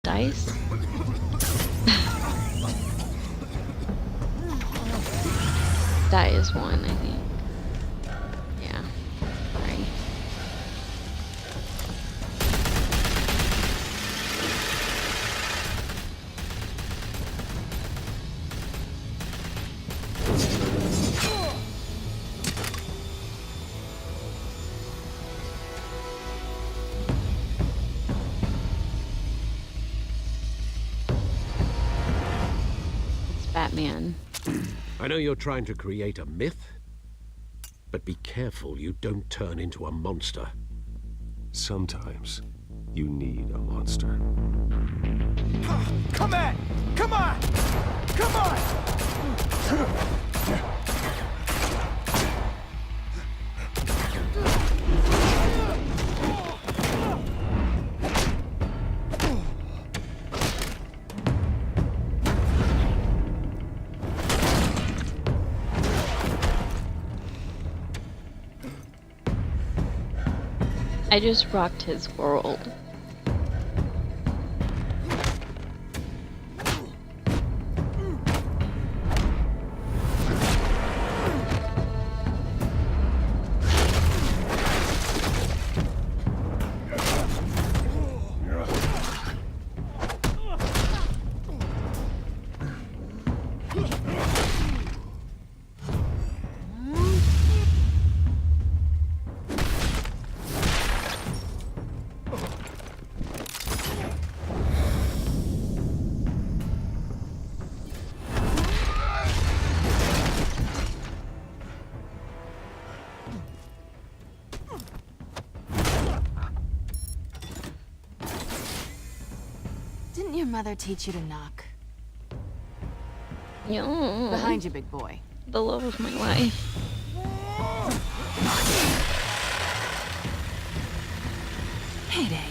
dice. Die is one, I think. Yeah. Sorry. It's Batman. I know you're trying to create a myth, but be careful you don't turn into a monster. Sometimes you need a monster. Come on! Come on! Come on! I just rocked his world. Didn't your mother teach you to knock? Yeah. Behind you, big boy. The love of my life. Heyday.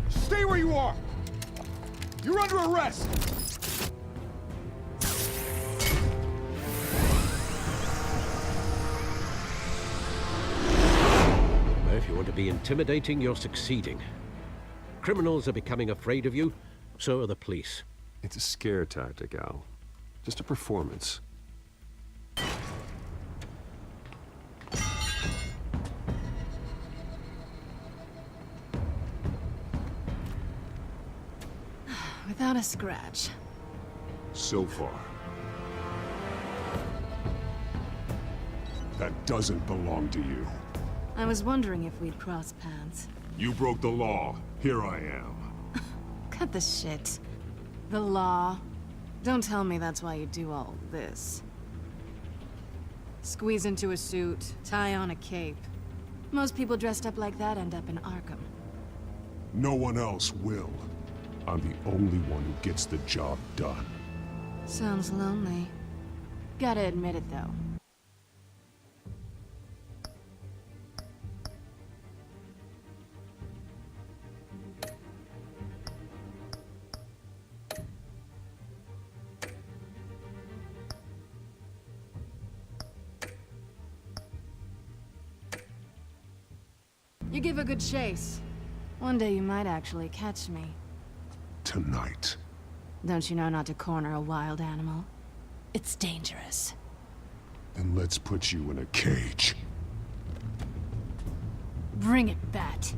Stay where you are! You're under arrest! If you want to be intimidating, you're succeeding. Criminals are becoming afraid of you, so are the police. It's a scare tactic, Al. Just a performance. Without a scratch. So far. That doesn't belong to you. I was wondering if we'd cross paths. You broke the law. Here I am. Cut the shit. The law. Don't tell me that's why you do all this. Squeeze into a suit, tie on a cape. Most people dressed up like that end up in Arkham. No one else will. I'm the only one who gets the job done. Sounds lonely. Gotta admit it, though. You give a good chase. One day you might actually catch me. Tonight. Don't you know not to corner a wild animal? It's dangerous. Then let's put you in a cage. Bring it, Bat.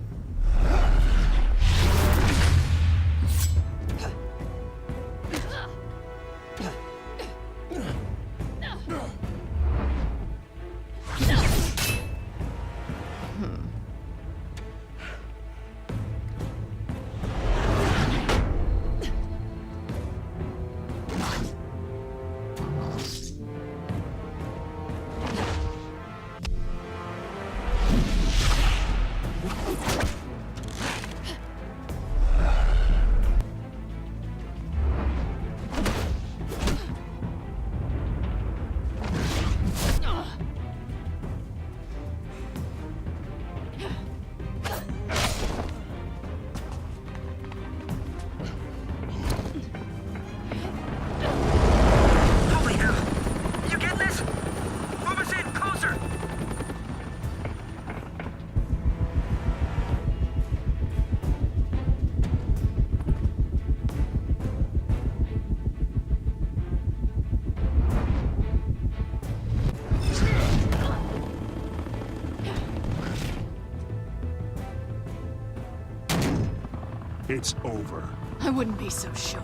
it's over. I wouldn't be so sure.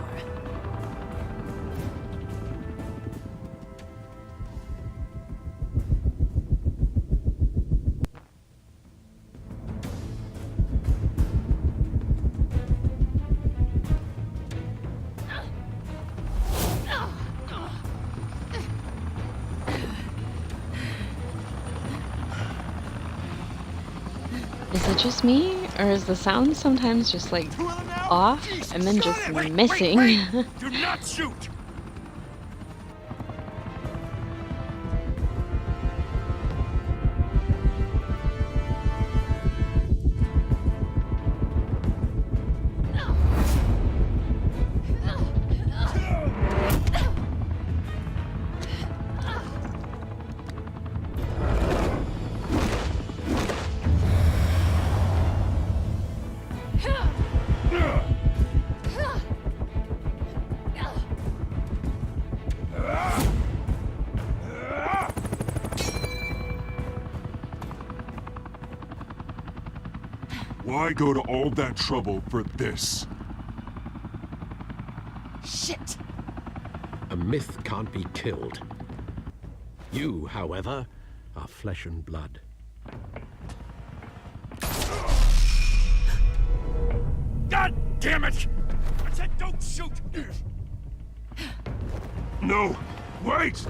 Is it just me, or is the sound sometimes just like off and then just missing? Do not shoot! Why go to all that trouble for this? Shit! A myth can't be killed. You, however, are flesh and blood. God damn it! I said don't shoot! No! Wait!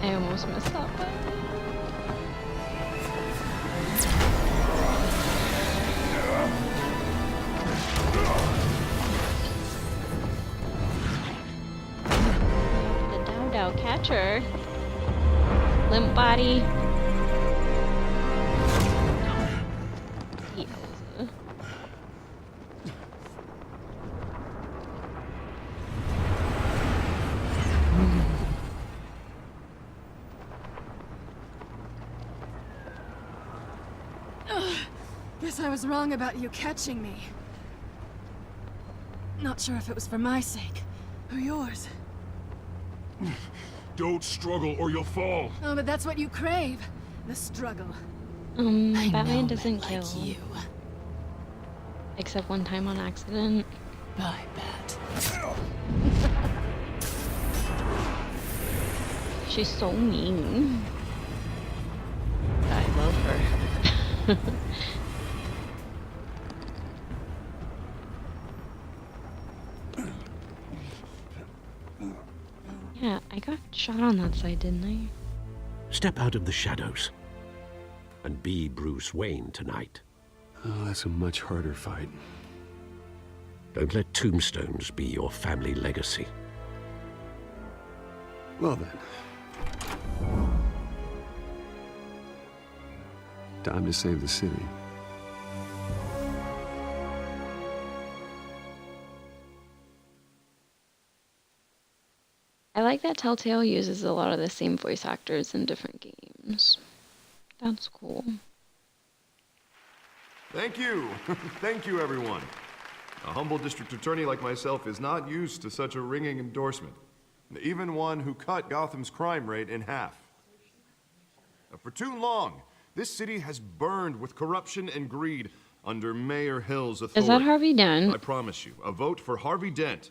I almost missed that one. The Dow catcher. Limp body. Yes. Guess I was wrong about you catching me. Not sure if it was for my sake, or yours. Don't struggle or you'll fall. Oh, but that's what you crave. The struggle. Batman doesn't kill. Like you. Except one time on accident. I bet. She's so mean. I love her. Yeah, I got shot on that side, didn't I? Step out of the shadows and be Bruce Wayne tonight. Oh, that's a much harder fight. Don't let tombstones be your family legacy. Well then. Time to save the city. I like that TellTale uses a lot of the same voice actors in different games. That's cool. Thank you. Thank you, everyone. A humble district attorney like myself is not used to such a ringing endorsement. Even one who cut Gotham's crime rate in half. For too long, this city has burned with corruption and greed under Mayor Hill's authority. Is that Harvey Dent? I promise you, a vote for Harvey Dent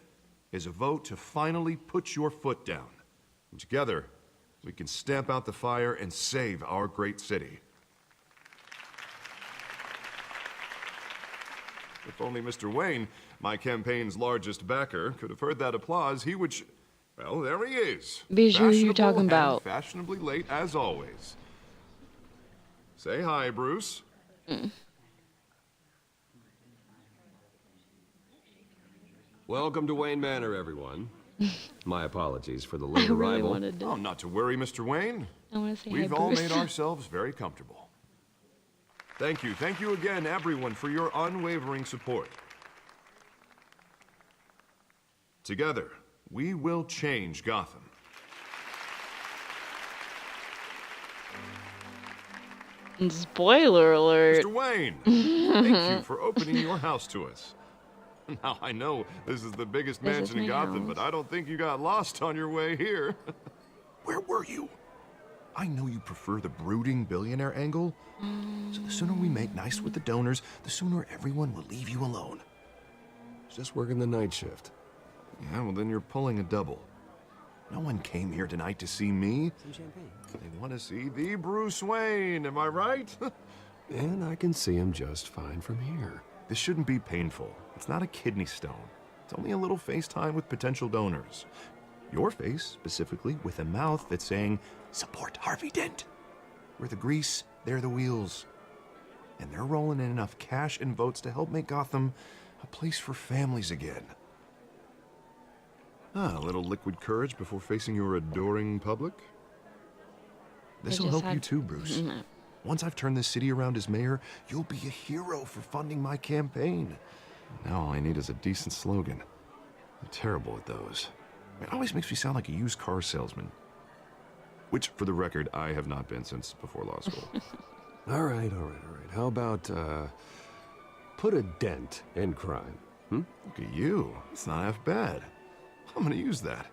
is a vote to finally put your foot down. And together, we can stamp out the fire and save our great city. If only Mr. Wayne, my campaign's largest backer, could have heard that applause, he would well, there he is. Be sure you're Fashionable talking and about. fashionably late, as always. Say hi, Bruce. Welcome to Wayne Manor, everyone. My apologies for the I late really arrival. wanted to. Oh, not to worry, Mr. Wayne. I want to say We've hi, all Bruce. made ourselves very comfortable. Thank you again, everyone, for your unwavering support. Together, we will change Gotham. Spoiler alert. Mr. Wayne, thank you for opening your house to us. Now, I know this is the biggest This is mansion in my Gotham, house. but I don't think you got lost on your way here. Where were you? I know you prefer the brooding billionaire angle, so the sooner we make nice with the donors, the sooner everyone will leave you alone. Just working the night shift. Yeah, well, then you're pulling a double. No one came here tonight to see me. Some champagne. They want to see the Bruce Wayne, am I right? And I can see him just fine from here. This shouldn't be painful. It's not a kidney stone. It's only a little FaceTime with potential donors. Your face, specifically, with a mouth that's saying, support Harvey Dent. We're the grease, they're the wheels. And they're rolling in enough cash and votes to help make Gotham a place for families again. A little liquid courage before facing your adoring public. This will just help you had- too, Bruce. Once I've turned this city around as mayor, you'll be a hero for funding my campaign. Now all I need is a decent slogan. I'm terrible at those. It always makes me sound like a used car salesman. Which, for the record, I have not been since before law school. All right. How about, put a dent in crime? Look at you. It's not half bad. I'm gonna use that.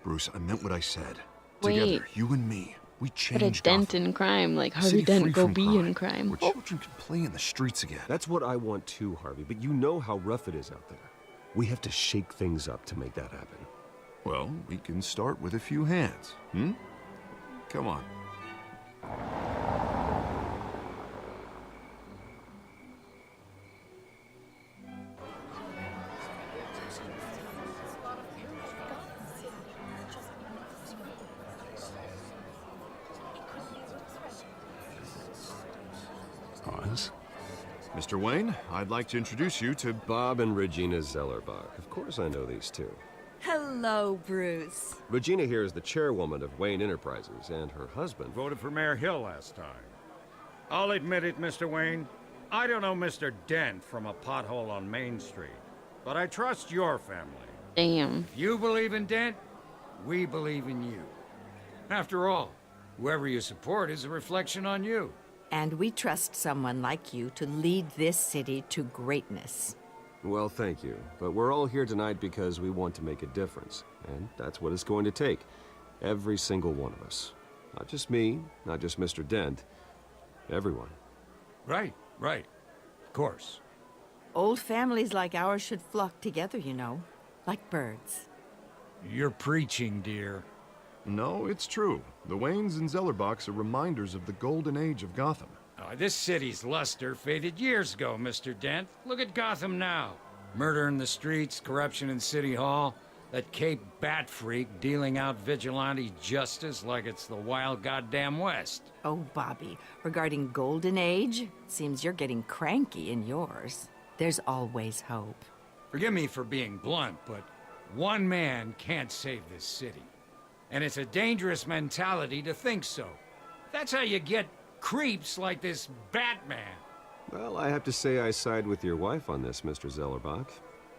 Bruce, I meant what I said. Wait. Together, you and me, we Put a change dent Gotham. in crime, like A Harvey city Dent free go from be crime, in crime. where children can play in the streets again. That's what I want too, Harvey, but you know how rough it is out there. We have to shake things up to make that happen. Well, we can start with a few hands, Come on. Oz? Mr. Wayne, I'd like to introduce you to Bob and Regina Zellerbach. Of course I know these two. Hello, Bruce. Regina here is the chairwoman of Wayne Enterprises, and her husband... Voted for Mayor Hill last time. I'll admit it, Mr. Wayne. I don't know Mr. Dent from a pothole on Main Street, but I trust your family. Damn. If you believe in Dent, we believe in you. After all, whoever you support is a reflection on you. And we trust someone like you to lead this city to greatness. Well, thank you. But we're all here tonight because we want to make a difference. And that's what it's going to take. Every single one of us. Not just me, not just Mr. Dent. Everyone. Right. Of course. Old families like ours should flock together, you know, like birds. You're preaching, dear. No, it's true. The Waynes and Zellerbachs are reminders of the golden age of Gotham. This city's luster faded years ago, Mr. Dent. Look at Gotham now. Murder in the streets, corruption in City Hall, that Cape Bat freak dealing out vigilante justice like it's the wild goddamn West. Oh, Bobby, regarding Golden Age, seems you're getting cranky in yours. There's always hope. Forgive me for being blunt, but one man can't save this city. And it's a dangerous mentality to think so. That's how you get creeps like this Batman. Well, I have to say I side with your wife on this, Mr. Zellerbach.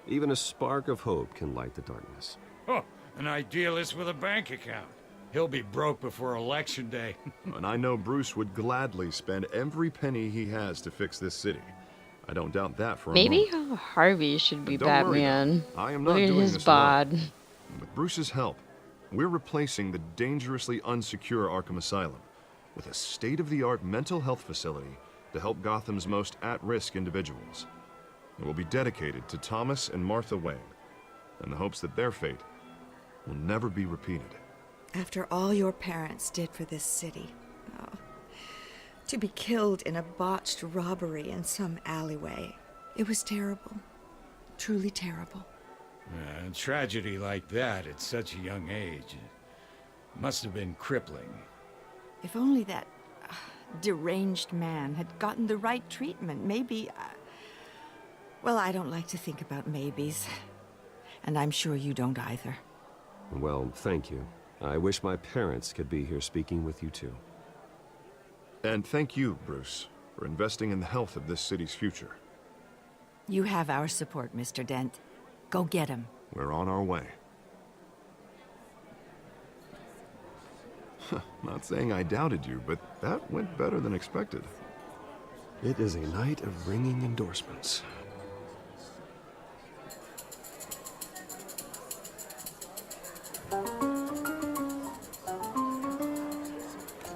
Even a spark of hope can light the darkness. Oh, an idealist with a bank account. He'll be broke before Election Day. And I know Bruce would gladly spend every penny he has to fix this city. I don't doubt that for a Maybe moment. Harvey should be Don't worry, Batman. though. I am not Look at doing his this alone. bod. With Bruce's help, we're replacing the dangerously unsecure Arkham Asylum with a state-of-the-art mental health facility to help Gotham's most at-risk individuals. It will be dedicated to Thomas and Martha Wayne, in the hopes that their fate will never be repeated. After all your parents did for this city, to be killed in a botched robbery in some alleyway, it was terrible. Truly terrible. A tragedy like that at such a young age must have been crippling. If only that deranged man had gotten the right treatment, maybe... Well, I don't like to think about maybes. And I'm sure you don't either. Well, thank you. I wish my parents could be here speaking with you too. And thank you, Bruce, for investing in the health of this city's future. You have our support, Mr. Dent. Go get him. we're on our way. Not saying I doubted you, but that went better than expected. It is a night of ringing endorsements.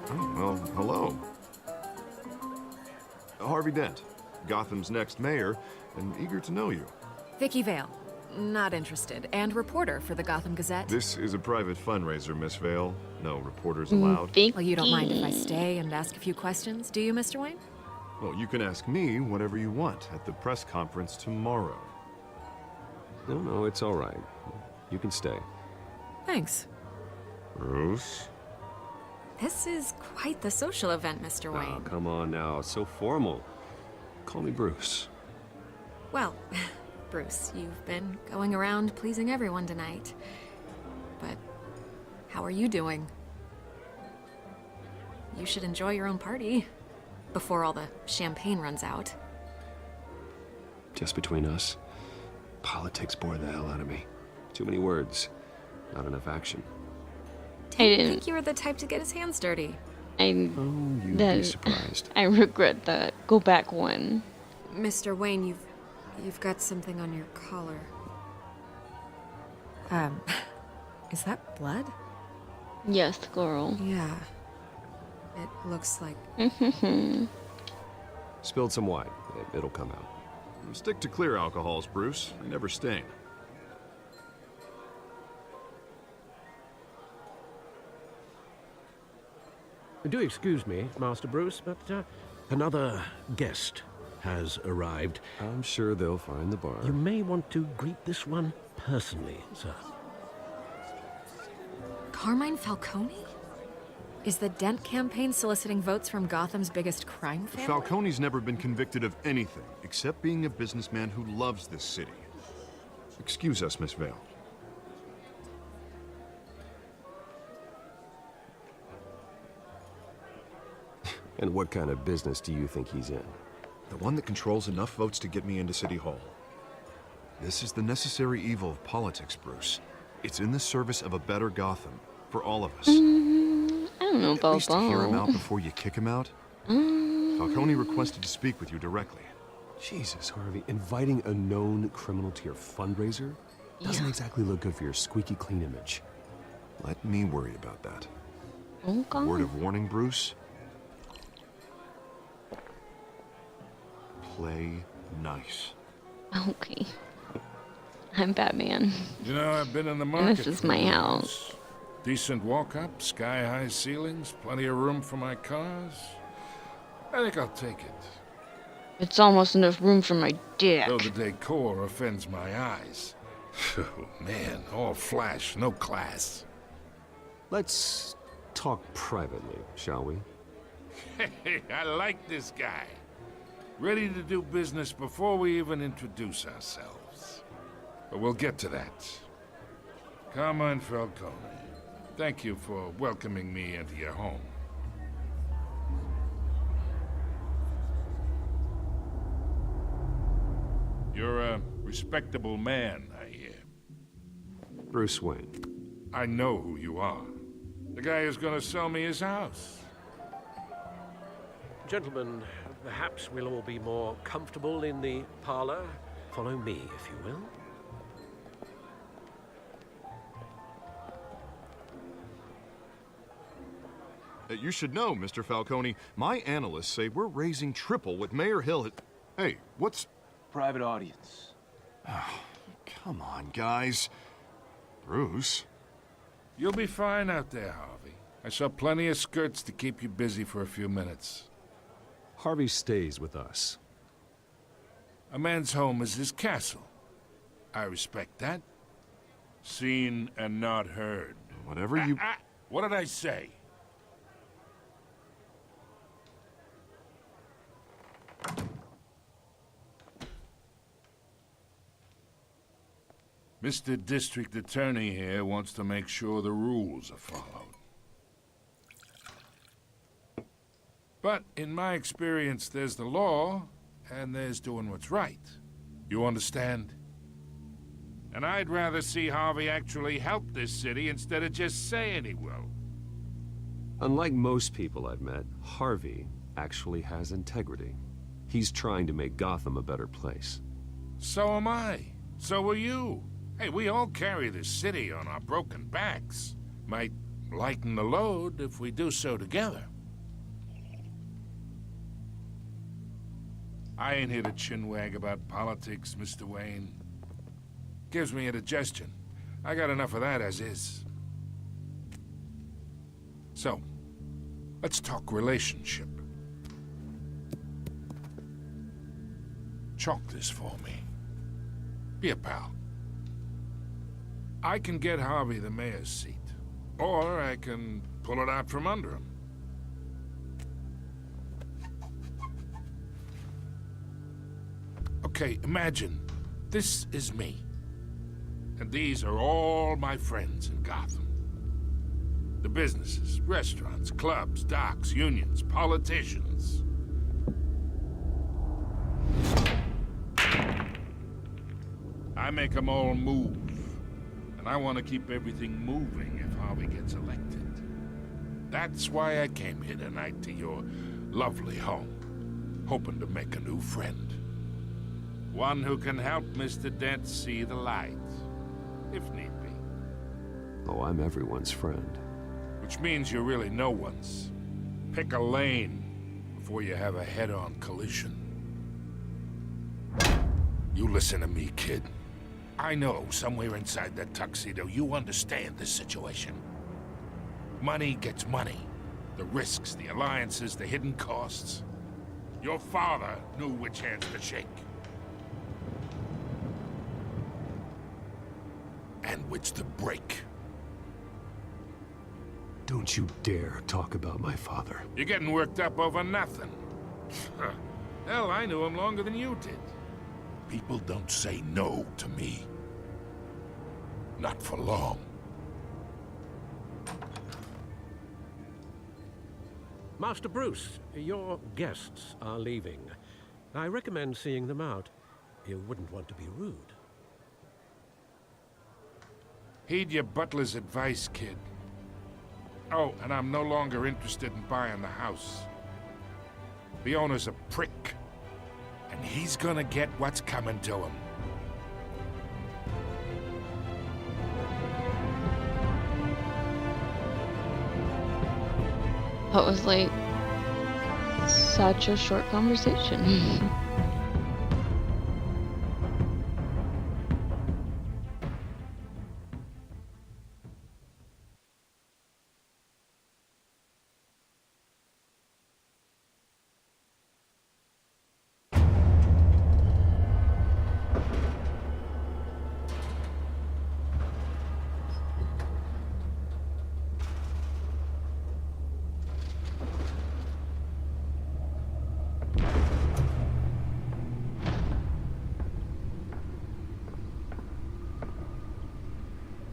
Oh, well, hello. Harvey Dent, Gotham's next mayor, and eager to know you. Vicky Vale. Not interested. And reporter for the Gotham Gazette. This is a private fundraiser, Miss Vale. No reporters allowed. Well, you don't mind if I stay and ask a few questions, do you, Mr. Wayne? Well, you can ask me whatever you want at the press conference tomorrow. No, it's all right. You can stay. Thanks. Bruce? This is quite the social event, Mr. Oh, Wayne. come on now. So formal. Call me Bruce. Well, Bruce, you've been going around pleasing everyone tonight. But how are you doing? You should enjoy your own party before all the champagne runs out. Just between us, politics bore the hell out of me. Too many words, not enough action. I didn't think you were the type to get his hands dirty. You'd be surprised. I regret that. Go back one. Mr. Wayne, you've got something on your collar. Is that blood? Yes, girl. Yeah. It looks like... Spilled some wine. It'll come out. Stick to clear alcohols, Bruce. They never stain. Do excuse me, Master Bruce, but another guest has arrived. I'm sure they'll find the bar. You may want to greet this one personally, sir. Carmine Falcone? Is the Dent campaign soliciting votes from Gotham's biggest crime family? Falcone's never been convicted of anything except being a businessman who loves this city. Excuse us, Miss Vale. And what kind of business do you think he's in? The one that controls enough votes to get me into City Hall. This is the necessary evil of politics, Bruce. It's in the service of a better Gotham, for all of us. I don't know At about least to hear him out before you kick him out. Falcone requested to speak with you directly. Jesus, Harvey, inviting a known criminal to your fundraiser doesn't exactly look good for your squeaky clean image. Let me worry about that. Oh, God. Word of warning, Bruce. Play nice. Okay. I'm Batman. You know, I've been in the And market. this is for my years. house. Decent walk-up, sky-high ceilings, plenty of room for my cars. I think I'll take it. It's almost enough room for my dick. Though the decor offends my eyes. Oh, man, all flash, no class. Let's talk privately, shall we? Hey, I like this guy. Ready to do business before we even introduce ourselves. But we'll get to that. Carmine Falcone, thank you for welcoming me into your home. You're a respectable man, I hear. Bruce Wayne. I know who you are. The guy who's gonna sell me his house. Gentlemen, perhaps we'll all be more comfortable in the parlor. Follow me, if you will. You should know, Mr. Falcone, my analysts say we're raising triple with Mayor Hill. Hey, what's... Private audience. Come on, guys. Bruce? You'll be fine out there, Harvey. I saw plenty of skirts to keep you busy for a few minutes. Harvey stays with us. A man's home is his castle. I respect that. Seen and not heard. Whatever you... What did I say? Mr. District Attorney here wants to make sure the rules are followed. But in my experience, there's the law, and there's doing what's right. You understand? And I'd rather see Harvey actually help this city instead of just saying he will. Unlike most people I've met, Harvey actually has integrity. He's trying to make Gotham a better place. So am I. So are you. Hey, we all carry this city on our broken backs. Might lighten the load if we do so together. I ain't here to chinwag about politics, Mr. Wayne. Gives me indigestion. I got enough of that as is. So, let's talk relationship. Chalk this for me. Be a pal. I can get Harvey the mayor's seat, or I can pull it out from under him. Okay, imagine this is me, and these are all my friends in Gotham. The businesses, restaurants, clubs, docks, unions, politicians. I make them all move. And I want to keep everything moving if Harvey gets elected. That's why I came here tonight to your lovely home, hoping to make a new friend. One who can help Mr. Dent see the light, if need be. Oh, I'm everyone's friend. Which means you're really no one's. Pick a lane before you have a head-on collision. You listen to me, kid. I know somewhere inside that tuxedo you understand this situation. Money gets money. The risks, the alliances, the hidden costs. Your father knew which hands to shake. And which to break. Don't you dare talk about my father. You're getting worked up over nothing. Hell, I knew him longer than you did. People don't say no to me. Not for long. Master Bruce, your guests are leaving. I recommend seeing them out. You wouldn't want to be rude. Heed your butler's advice, kid. Oh, and I'm no longer interested in buying the house. The owner's a prick. And he's gonna get what's coming to him. That was like such a short conversation.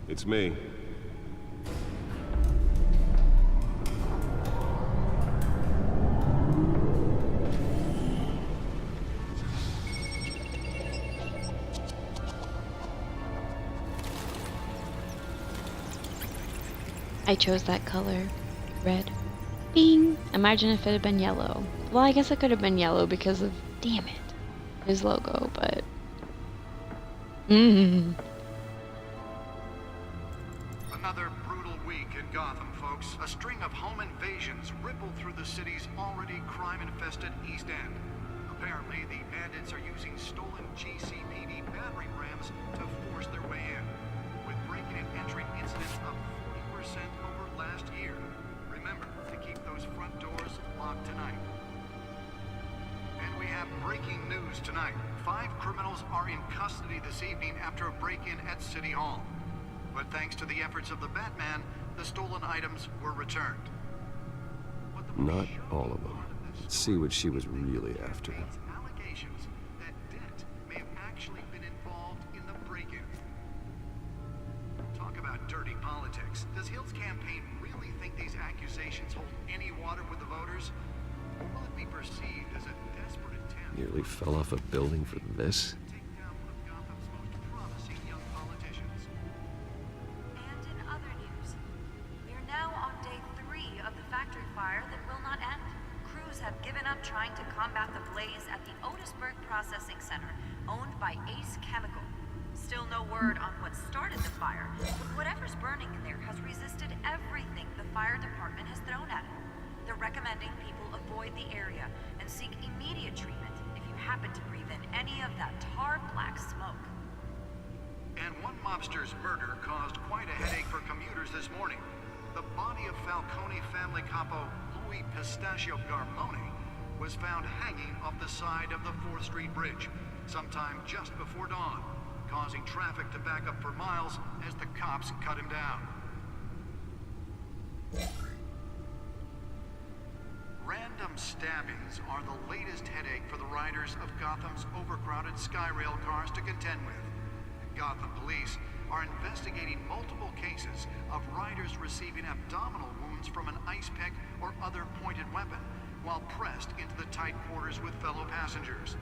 It's me. I chose that color. Red. Bing! Imagine if it had been yellow. Well, I guess it could have been yellow because of, damn it, his logo, but... Another brutal week in Gotham, folks. A string of home invasions rippled through the city's already crime-infested East End. Apparently, the bandits are using stolen GCPD battering rams to force their way in, with breaking and entering incidents up 40% over last year. Remember to keep those front doors locked tonight. And we have breaking news tonight. 5 criminals are in custody this evening after a break-in at City Hall. But thanks to the efforts of the Batman, the stolen items were returned. Not all of them. Let's see what she was really after. Allegations that Dent may have actually been involved in the break-in. Talk about dirty politics. Does Hill's campaign really think these accusations hold any water with the voters? Or will it be perceived as a desperate attempt? Nearly fell off a building for this? Take down one of Gotham's most promising young politicians. have given up trying to combat the blaze at the Otisburg Processing Center, owned by Ace Chemical. Still no word on what started the fire, but whatever's burning in there has resisted everything the fire department has thrown at it. They're recommending people avoid the area and seek immediate treatment if you happen to breathe in any of that tar black smoke. And one mobster's murder caused quite a headache for commuters this morning. The body of Falcone family capo Louis Pistachio Garmone was found hanging off the side of the 4th Street Bridge sometime just before dawn, causing traffic to back up for miles as the cops cut him down. Random stabbings are the latest headache for the riders of Gotham's overcrowded Skyrail cars to contend with. Gotham police are investigating multiple cases of riders receiving abdominal wounds from an ice pick or other pointed weapon while pressed into the tight quarters with fellow passengers.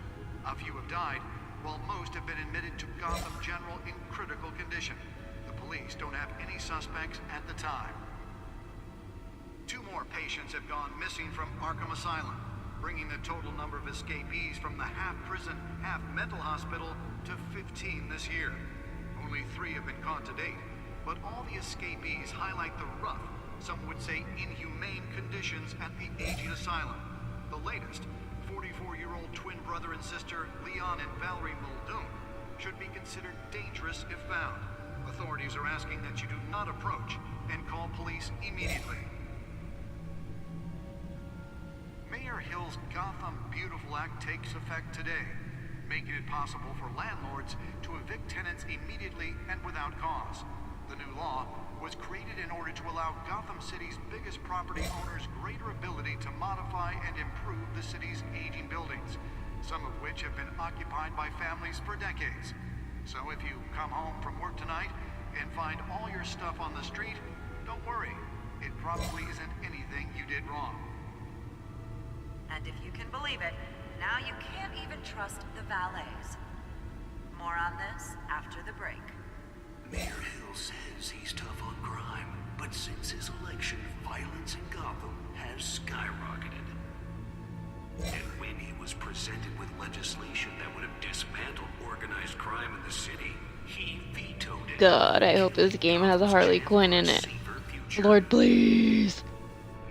A few have died, while most have been admitted to Gotham General in critical condition. The police don't have any suspects at the time. 2 more patients have gone missing from Arkham Asylum, bringing the total number of escapees from the half-prison, half-mental hospital to 15 this year. Only 3 have been caught to date, but all the escapees highlight the rough, some would say inhumane conditions at the aging asylum. The latest, 44-year-old twin brother and sister Leon and Valerie Muldoon, should be considered dangerous if found. Authorities are asking that you do not approach and call police immediately. Mayor Hill's Gotham Beautiful Act takes effect today, making it possible for landlords to evict tenants immediately and without cause. The new law was created in order to allow Gotham City's biggest property owners greater ability to modify and improve the city's aging buildings, some of which have been occupied by families for decades. So if you come home from work tonight and find all your stuff on the street, don't worry. It probably isn't anything you did wrong. And if you can believe it, now you can't even trust the valets. More on this after the break. Mayor Hill says he's tough on crime, but since his election, violence in Gotham has skyrocketed. And when he was presented with legislation that would have dismantled organized crime in the city, he vetoed it. God, I hope this game has a Harley Quinn in it. Lord, please.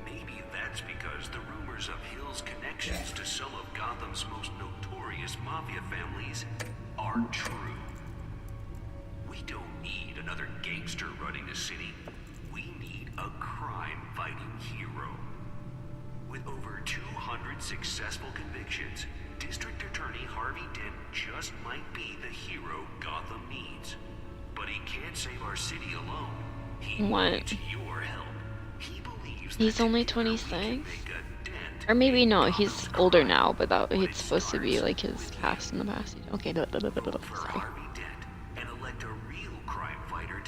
Maybe that's because the rumors of Hill's connections to some of Gotham's most notorious mafia families are true. We don't need another gangster running the city. We need a crime-fighting hero. With over 200 successful convictions, District Attorney Harvey Dent just might be the hero Gotham needs. But he can't save our city alone. He needs your help. He believes he's only 26? Or maybe no, he's older now, but that he's supposed to be like his past in the past. Okay, sorry.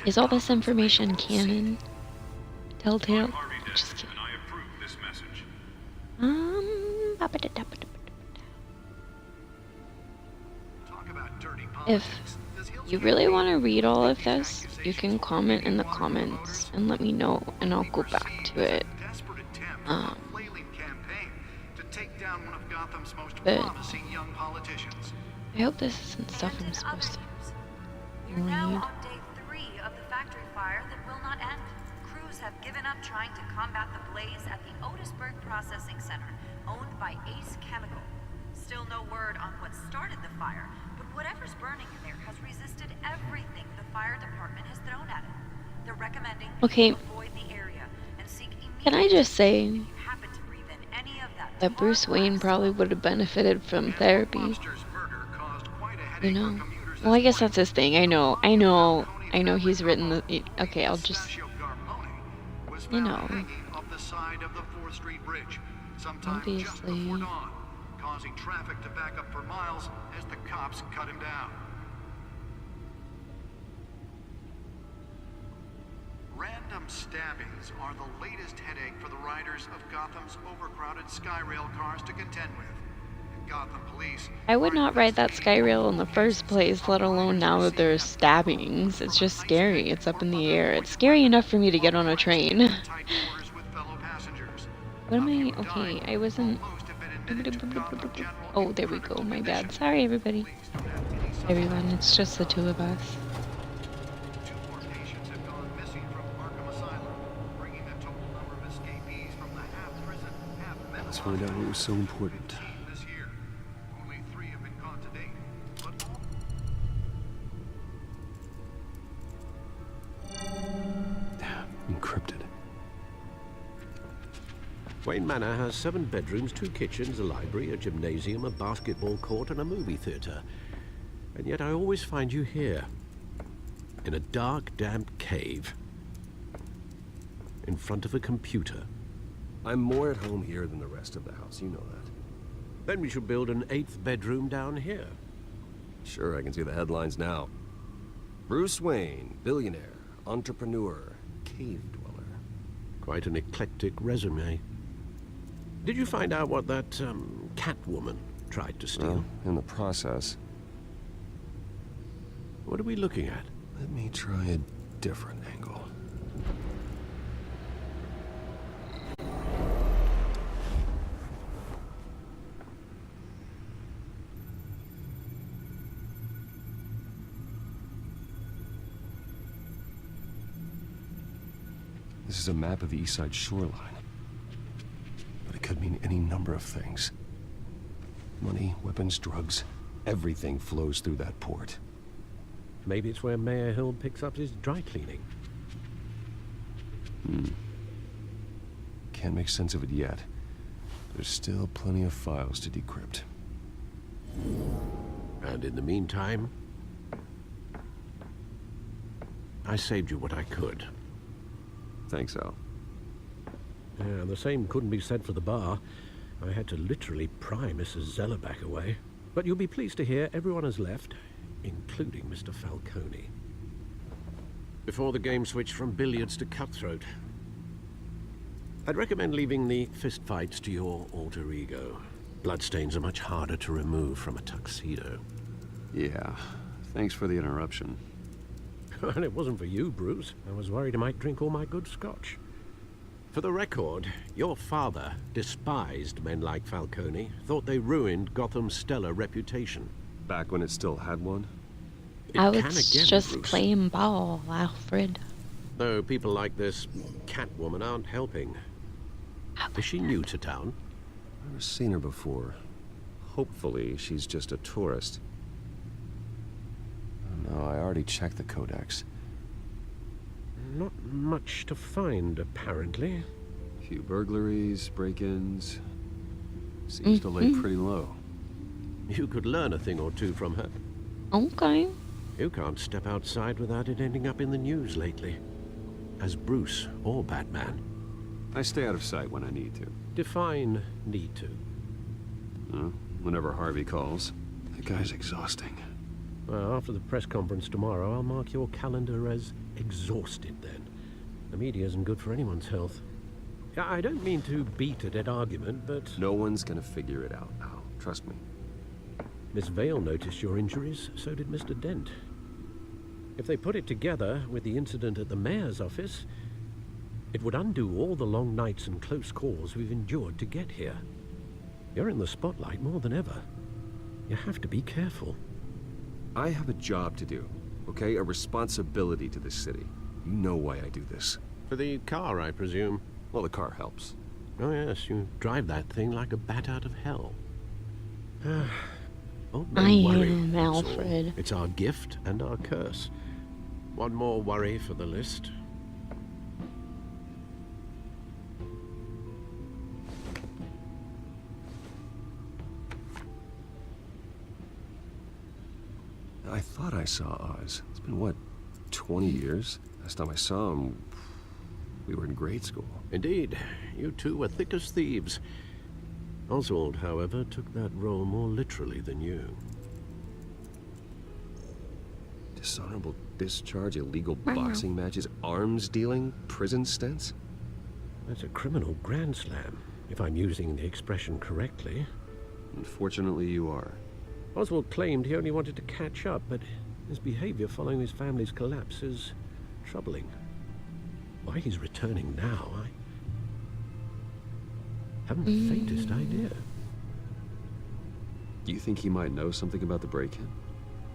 Is all this information canon? TellTale? Just kidding. If you really want to read all of this, you can comment in the comments and let me know, and I'll go back to it. But I hope this isn't stuff I'm supposed to We're now on day 3 of the factory fire that will not end. Crews have given up trying to combat the blaze at the Otisburg Processing Center, owned by Ace Chemical. Still no word on what started the fire, but whatever's burning in there has resisted everything the fire department has thrown at it. They're recommending people avoid the area and seek immediate. Can I just say that Bruce Wayne probably would have benefited from therapy? You know? Well, I guess that's his thing. I know he's written the... Okay, I'll just... You know. Obviously. Causing traffic to back up for miles as the cops cut him down. Random stabbings are the latest headache for the riders of Gotham's overcrowded Skyrail cars to contend with. Gotham police... I would not ride that Skyrail in the first place, let alone now that there's stabbings. It's just scary. It's up in the air. It's scary enough for me to get on a train. What am I... Okay, I wasn't... Oh, there we go. My bad. Sorry, everybody. Everyone, it's just the two of us. Let's find out what was so important. Encrypted. Wayne Manor has 7 bedrooms, 2 kitchens, a library, a gymnasium, a basketball court, and a movie theater. And yet I always find you here, in a dark, damp cave, in front of a computer. I'm more at home here than the rest of the house, you know that. Then we should build an 8th bedroom down here. Sure, I can see the headlines now. Bruce Wayne, billionaire, entrepreneur, cave dweller. Quite an eclectic resume. Did you find out what that, Catwoman tried to steal? Well, in the process. What are we looking at? Let me try a different angle. This is a map of the East Side shoreline. But it could mean any number of things. Money, weapons, drugs, everything flows through that port. Maybe it's where Mayor Hill picks up his dry cleaning. Can't make sense of it yet. There's still plenty of files to decrypt. And in the meantime, I saved you what I could. Thanks, Al. Yeah, the same couldn't be said for the bar. I had to literally pry Mrs. Zellerback away. But you'll be pleased to hear everyone has left, including Mr. Falcone. Before the game switched from billiards to cutthroat. I'd recommend leaving the fistfights to your alter ego. Bloodstains are much harder to remove from a tuxedo. Yeah, thanks for the interruption. And it wasn't for you, Bruce. I was worried I might drink all my good scotch. For the record, your father despised men like Falcone, thought they ruined Gotham's stellar reputation. Back when it still had one? I was just playing ball, Alfred. Though people like this Catwoman aren't helping. Is she new to town? Never seen her before. Hopefully, she's just a tourist. No, I already checked the codex. Not much to find, apparently. Few burglaries, break-ins. Seems to lay pretty low. You could learn a thing or two from her. Okay. You can't step outside without it ending up in the news lately. As Bruce or Batman. I stay out of sight when I need to. Define need to. Whenever Harvey calls. That guy's exhausting. Well, after the press conference tomorrow, I'll mark your calendar as exhausted then. The media isn't good for anyone's health. I don't mean to beat a dead argument, but... No one's gonna figure it out, Al. Trust me. Miss Vale noticed your injuries, so did Mr. Dent. If they put it together with the incident at the mayor's office, it would undo all the long nights and close calls we've endured to get here. You're in the spotlight more than ever. You have to be careful. I have a job to do, okay? A responsibility to this city. You know why I do this. For the car, I presume. Well, the car helps. Oh yes, you drive that thing like a bat out of hell. I am Alfred. It's our gift and our curse. One more worry for the list. I thought I saw Oz. It's been, what, 20 years? Last time I saw him, we were in grade school. Indeed. You two were thick as thieves. Oswald, however, took that role more literally than you. Dishonorable discharge, illegal boxing matches, arms dealing, prison stints? That's a criminal grand slam, if I'm using the expression correctly. Unfortunately, you are. Oswald claimed he only wanted to catch up, but his behavior following his family's collapse is troubling. Why he's returning now, I haven't the faintest idea. You think he might know something about the break-in?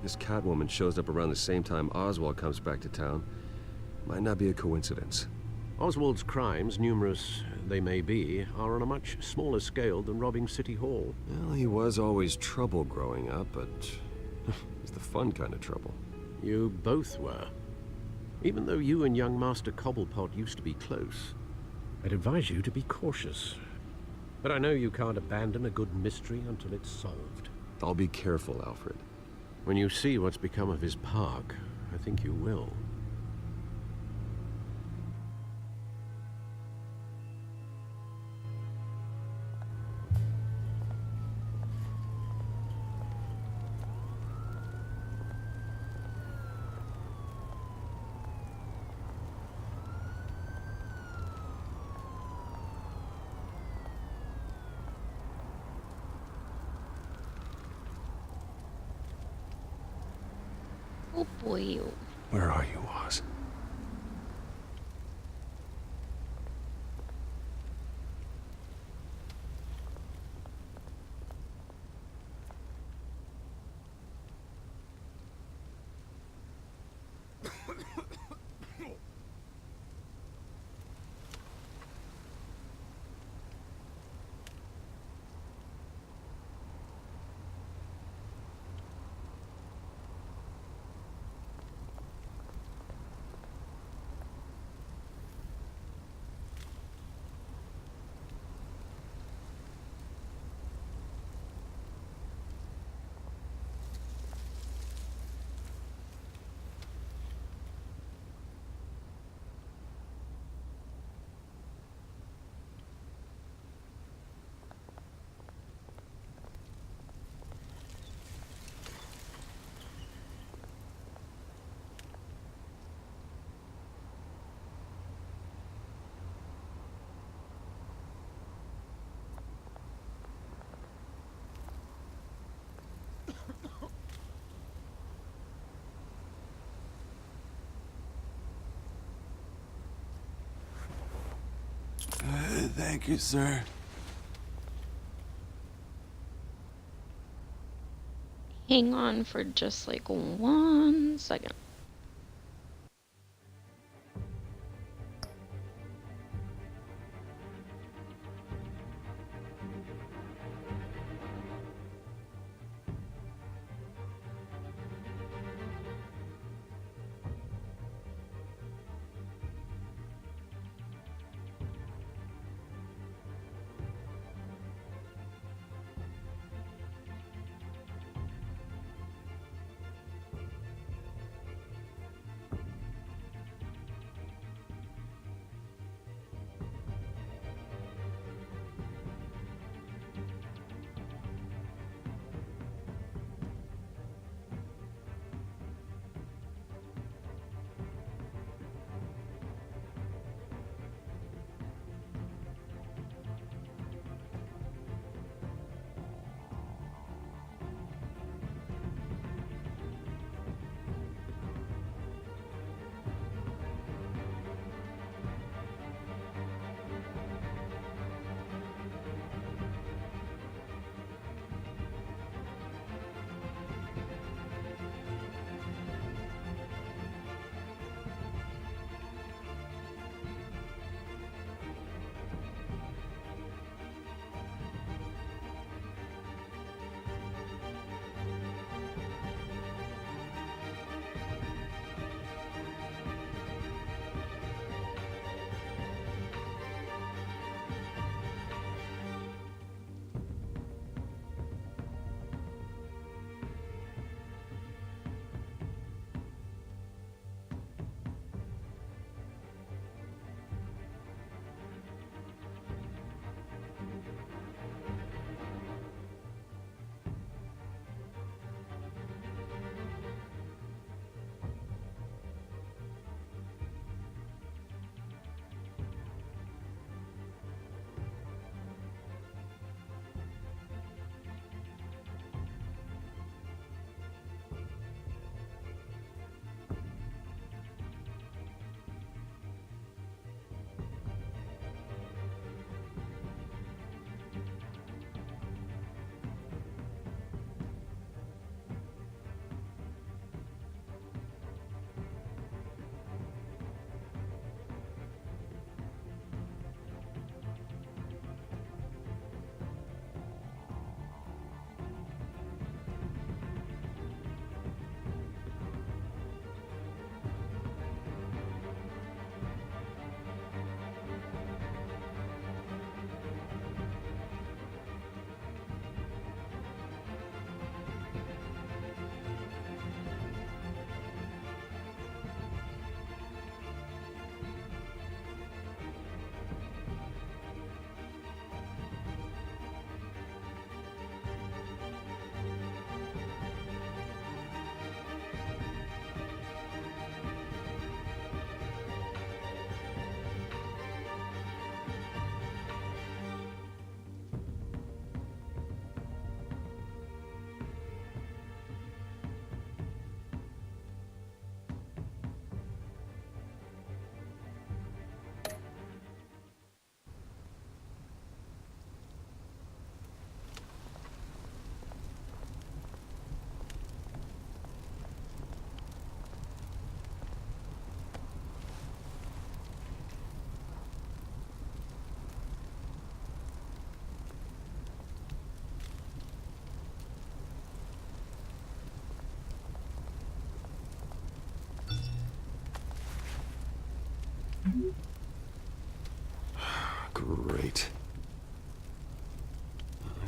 This Catwoman shows up around the same time Oswald comes back to town. Might not be a coincidence. Oswald's crimes, numerous they may be, are on a much smaller scale than robbing City Hall. Well, he was always trouble growing up, but it's the fun kind of trouble. You both were. Even though you and young Master Cobblepot used to be close, I'd advise you to be cautious. But I know you can't abandon a good mystery until it's solved. I'll be careful, Alfred. When you see what's become of his park, I think you will. Oh boy. Where are you, Oz? Thank you, sir. Hang on for just like 1 second.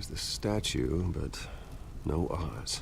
There's the statue, but no Oz.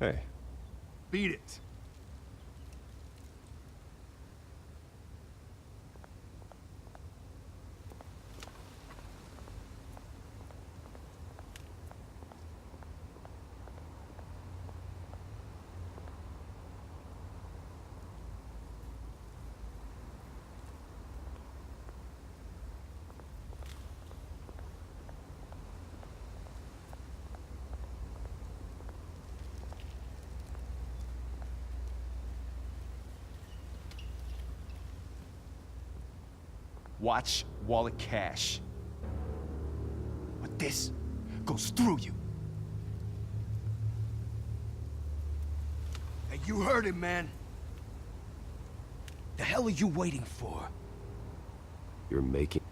Hey. Beat it. Watch wallet cash. But this goes through you. Hey, you heard it, man. The hell are you waiting for? You're making...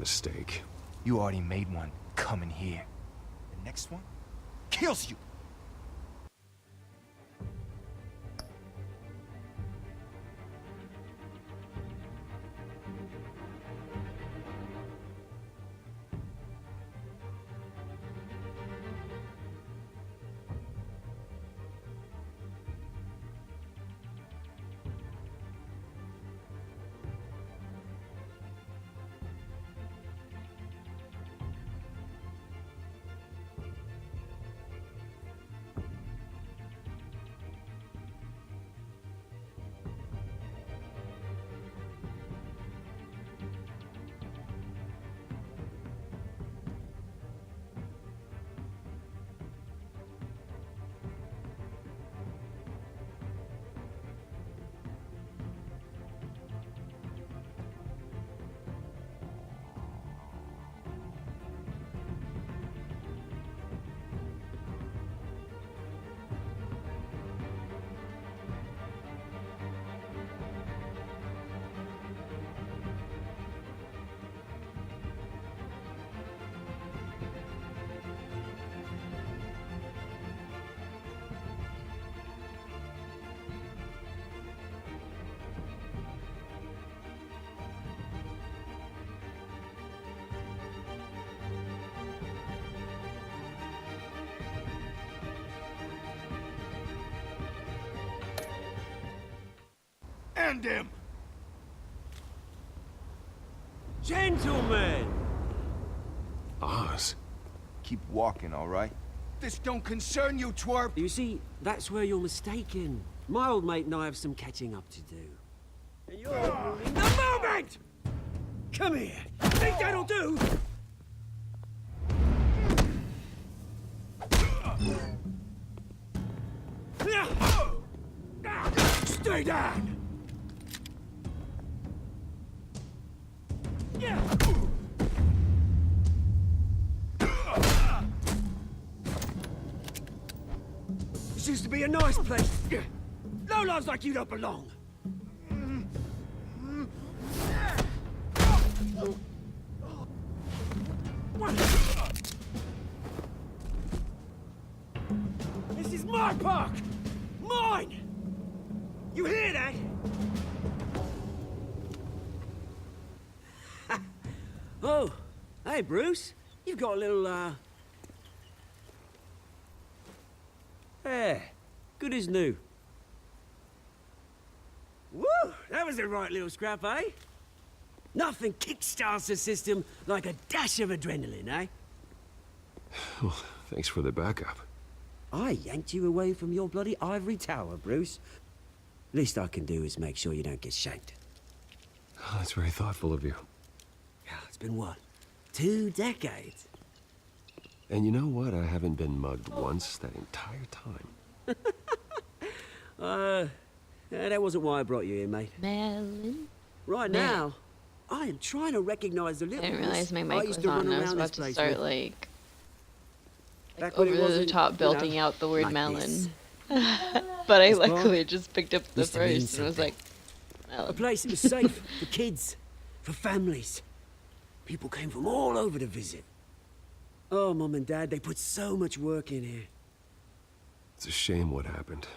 mistake. You already made one coming here. The next one kills you. End him! Gentlemen! Oz. Keep walking, all right? This don't concern you, twerp! You see, that's where you're mistaken. My old mate and I have some catching up to do. And you're ruling the moment! Come here! Think that'll do? Stay down! This used to be a nice place. Lowlifes like you don't belong. This is my park! Mine! You hear that? Oh, hey, Bruce. You've got a little, Yeah, good as new. Woo! That was a right little scrap, eh? Nothing kickstarts the system like a dash of adrenaline, eh? Well, thanks for the backup. I yanked you away from your bloody ivory tower, Bruce. Least I can do is make sure you don't get shanked. Oh, that's very thoughtful of you. Yeah, it's been what? 2 decades? And you know what? I haven't been mugged once that entire time. Yeah, that wasn't why I brought you here, mate. Melon. Right now, I am trying to recognize the I little didn't realize my I mic used was to on. run I was around about this to place start with. like Back when it over the wasn't, top you belting know, out the word like melon. this. But I This bar luckily just picked up the used to mean first and was something. like, melon. A place that was safe for kids, for families. People came from all over to visit. Oh, Mum and Dad, they put so much work in here. It's a shame what happened.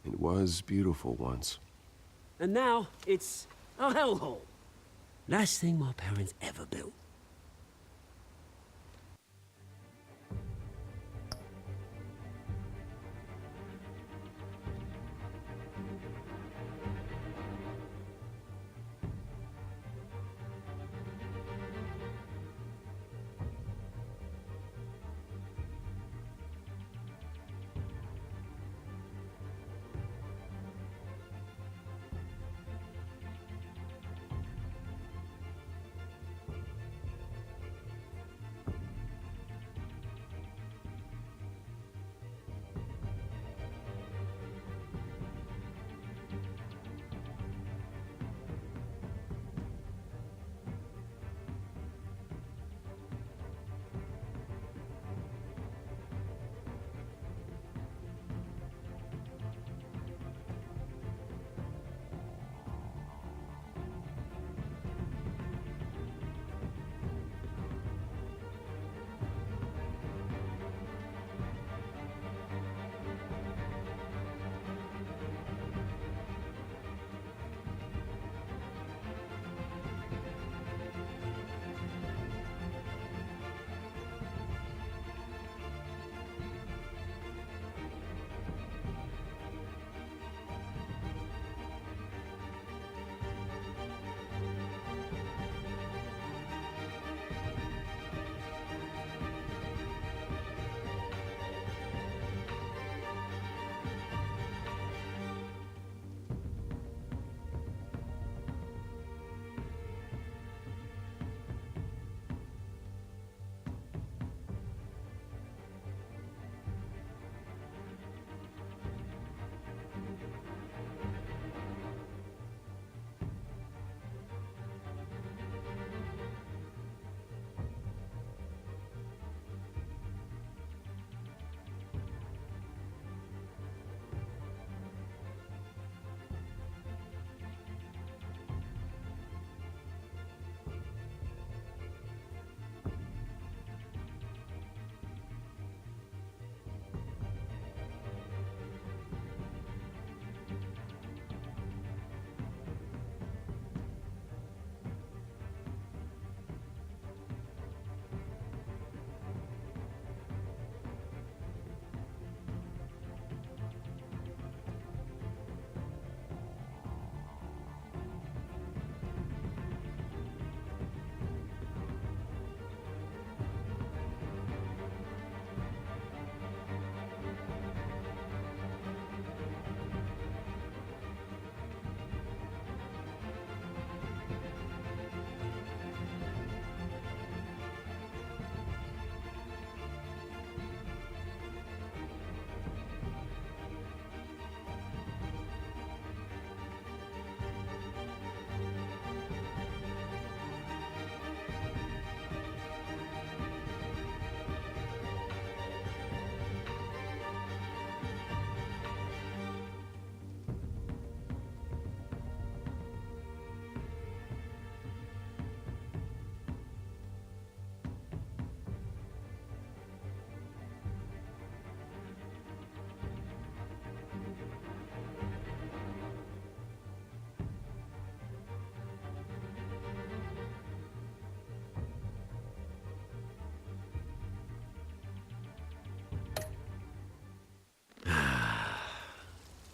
It was beautiful once. And now, it's a hellhole. Last thing my parents ever built.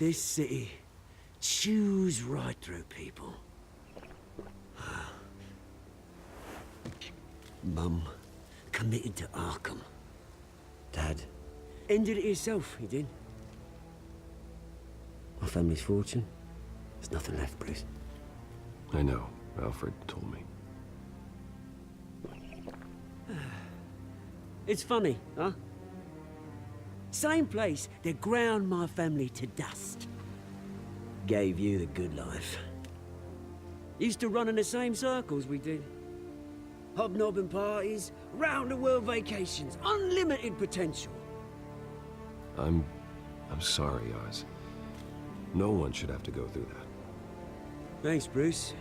This city chews right through people. Mum committed to Arkham. Dad ended it himself, he did. My family's fortune, there's nothing left, Bruce. I know. Alfred told me. It's funny, huh? Same place that ground my family to dust. Gave you the good life. Used to run in the same circles we did. Hobnobbing parties, round-the-world vacations, unlimited potential. I'm sorry, Oz. No one should have to go through that. Thanks, Bruce.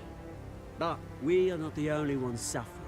But we are not the only ones suffering.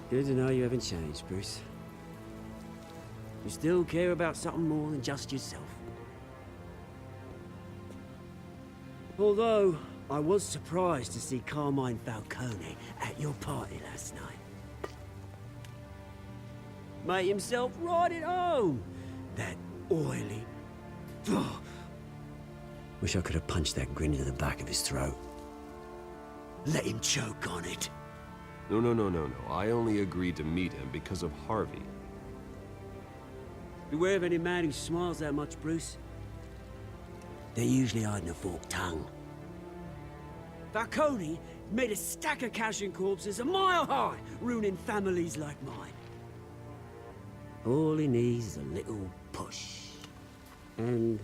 Good to know you haven't changed, Bruce. You still care about something more than just yourself. Although, I was surprised to see Carmine Falcone at your party last night. Made himself right at home. That oily... Wish I could have punched that grin into the back of his throat. Let him choke on it. No. I only agreed to meet him because of Harvey. Beware of any man who smiles that much, Bruce. They're usually hiding a forked tongue. Falcone made a stack of cashing corpses a mile high, ruining families like mine. All he needs is a little push. And...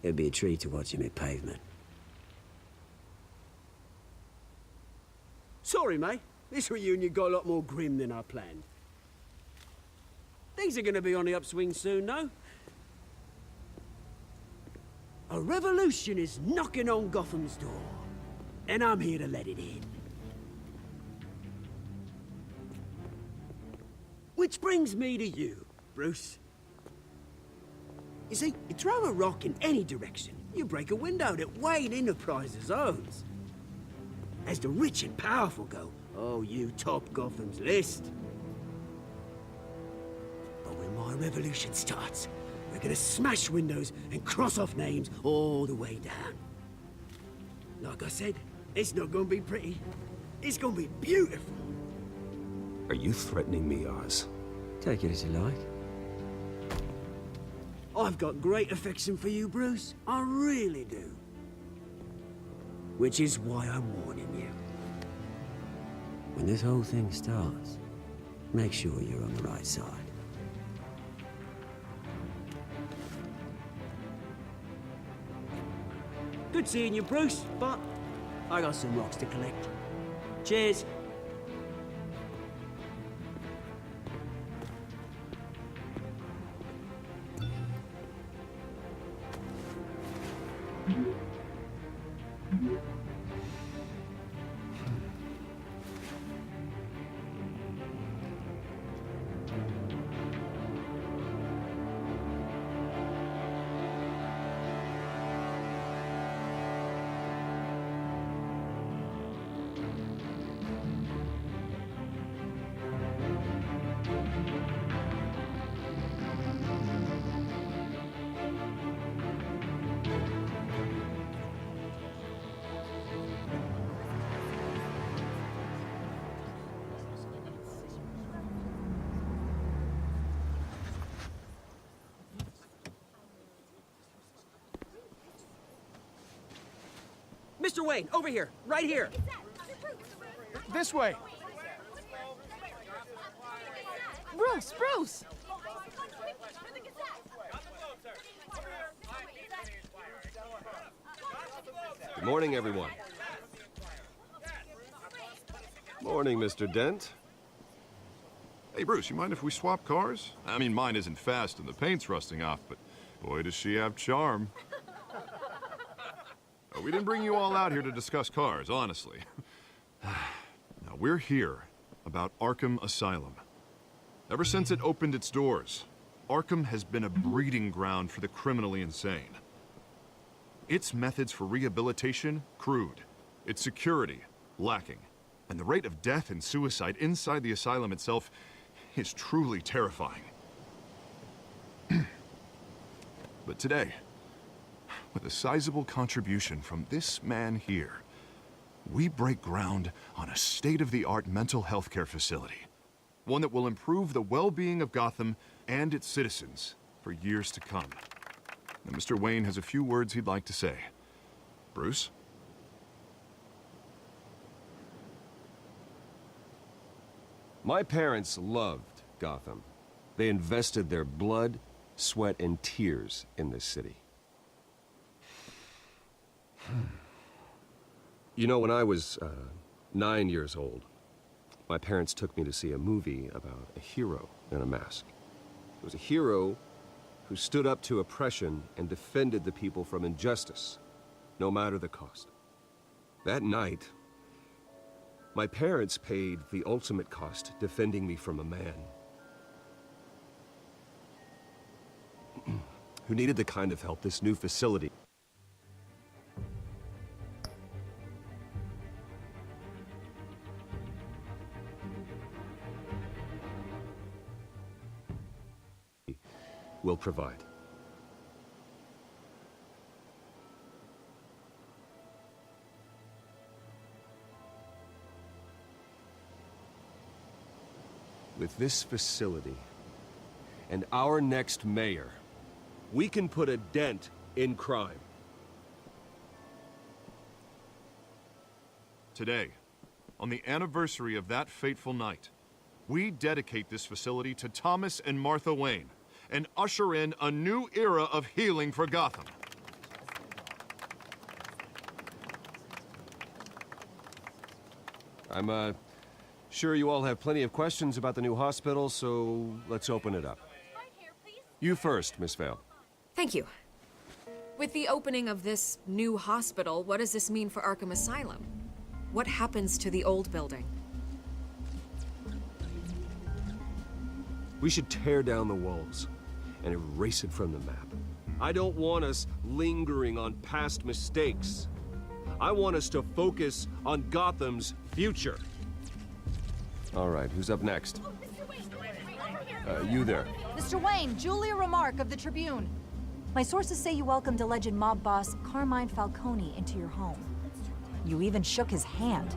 it'd be a treat to watch him hit pavement. Sorry, mate. This reunion got a lot more grim than I planned. Things are gonna be on the upswing soon, no? A revolution is knocking on Gotham's door, and I'm here to let it in. Which brings me to you, Bruce. You see, you throw a rock in any direction, you break a window that Wayne Enterprises owns. As the rich and powerful go, oh, you top Gotham's list. But when my revolution starts, we're gonna smash windows and cross off names all the way down. Like I said, it's not gonna be pretty. It's gonna be beautiful. Are you threatening me, Oz? Take it as you like. I've got great affection for you, Bruce. I really do. Which is why I'm warning you. When this whole thing starts, make sure you're on the right side. Good seeing you, Bruce, but I got some rocks to collect. Cheers. Mr. Wayne, over here, right here. This way. Bruce! Good morning, everyone. Morning, Mr. Dent. Hey, Bruce, you mind if we swap cars? I mean, mine isn't fast and the paint's rusting off, but boy, does she have charm. We didn't bring you all out here to discuss cars, honestly. Now, we're here about Arkham Asylum. Ever since it opened its doors, Arkham has been a breeding ground for the criminally insane. Its methods for rehabilitation, crude. Its security, lacking. And the rate of death and suicide inside the asylum itself is truly terrifying. But today, with a sizable contribution from this man here, we break ground on a state-of-the-art mental health care facility. One that will improve the well-being of Gotham and its citizens for years to come. Now, Mr. Wayne has a few words he'd like to say. Bruce? My parents loved Gotham. They invested their blood, sweat, and tears in this city. You know, when I was 9 years old, my parents took me to see a movie about a hero in a mask. It was a hero who stood up to oppression and defended the people from injustice, no matter the cost. That night, My parents paid the ultimate cost defending me from a man who needed the kind of help this new facility will provide. With this facility and our next mayor, we can put a dent in crime. Today, on the anniversary of that fateful night, we dedicate this facility to Thomas and Martha Wayne and usher in a new era of healing for Gotham. I'm sure you all have plenty of questions about the new hospital, so let's open it up. You first, Miss Vale. Thank you. With the opening of this new hospital, what does this mean for Arkham Asylum? What happens to the old building? We should tear down the walls and erase it from the map. I don't want us lingering on past mistakes. I want us to focus on Gotham's future. All right, who's up next? You there. Mr. Wayne, Julia Remark of the Tribune. My sources say you welcomed alleged mob boss Carmine Falcone into your home. You even shook his hand.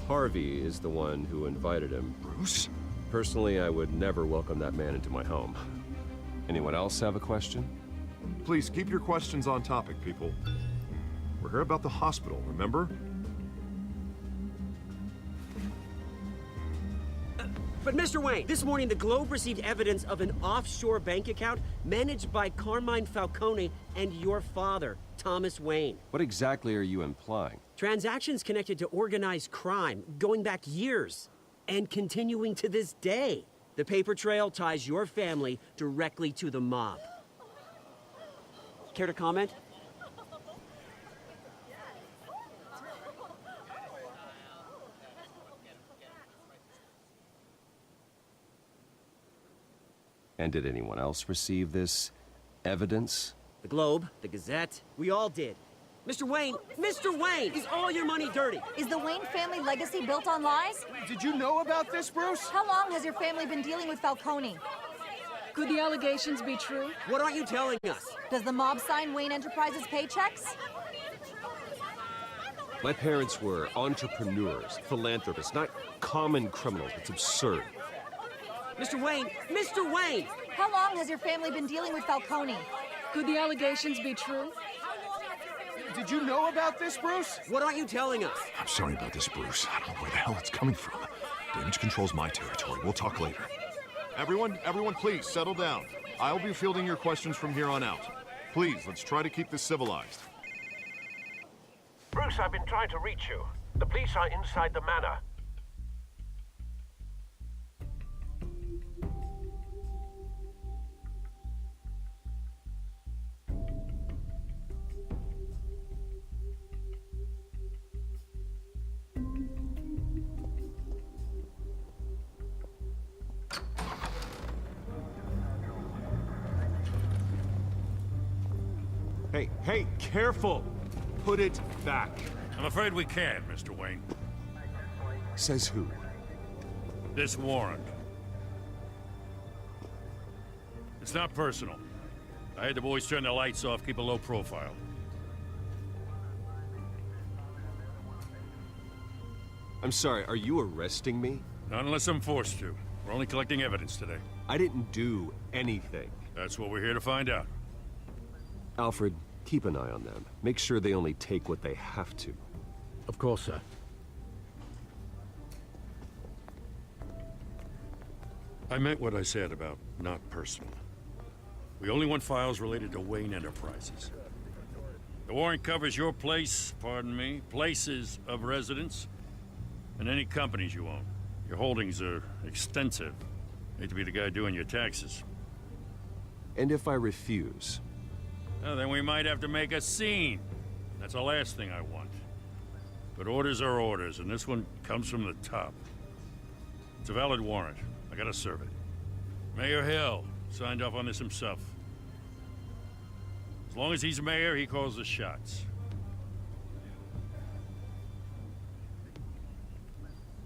Harvey is the one who invited him. Bruce? Personally, I would never welcome that man into my home. Anyone else have a question? Please keep your questions on topic, people. We're here about the hospital, remember? But Mr. Wayne, this morning the Globe received evidence of an offshore bank account managed by Carmine Falcone and your father, Thomas Wayne. What exactly are you implying? Transactions connected to organized crime, going back years, and continuing to this day. The paper trail ties your family directly to the mob. Care to comment? And did anyone else receive this evidence? The Globe, the Gazette, we all did. Mr. Wayne, is all your money dirty? Is the Wayne family legacy built on lies? Did you know about this, Bruce? How long has your family been dealing with Falcone? Could the allegations be true? What aren't you telling us? Does the mob sign Wayne Enterprises paychecks? My parents were entrepreneurs, philanthropists, not common criminals. It's absurd. Mr. Wayne! How long has your family been dealing with Falcone? Could the allegations be true? Did you know about this, Bruce? What aren't you telling us? I'm sorry about this, Bruce. I don't know where the hell it's coming from. Damage control's my territory. We'll talk later. Everyone, please, settle down. I'll be fielding your questions from here on out. Please, let's try to keep this civilized. Bruce, I've been trying to reach you. The police are inside the manor. Hey, careful! Put it back. I'm afraid we can't, Mr. Wayne. Says who? This warrant. It's not personal. I had the boys turn the lights off, keep a low profile. I'm sorry, are you arresting me? Not unless I'm forced to. We're only collecting evidence today. I didn't do anything. That's what we're here to find out. Alfred, keep an eye on them. Make sure they only take what they have to. Of course, sir. I meant what I said about not personal. We only want files related to Wayne Enterprises. The warrant covers your place, pardon me, places of residence, and any companies you own. Your holdings are extensive. Hate to be the guy doing your taxes. And if I refuse? Well, then we might have to make a scene. That's the last thing I want. But orders are orders, and this one comes from the top. It's a valid warrant. I gotta serve it. Mayor Hill signed off on this himself. As long as he's mayor, he calls the shots.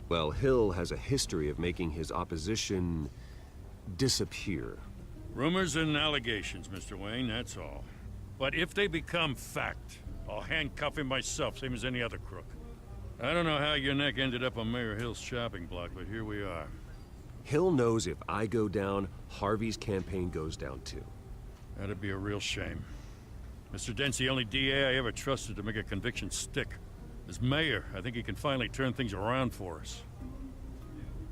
Well, Hill has a history of making his opposition disappear. Rumors and allegations, Mr. Wayne, that's all. But if they become fact, I'll handcuff him myself, same as any other crook. I don't know how your neck ended up on Mayor Hill's shopping block, but here we are. Hill knows if I go down, Harvey's campaign goes down too. That'd be a real shame. Mr. Dent's the only DA I ever trusted to make a conviction stick. As mayor, I think he can finally turn things around for us.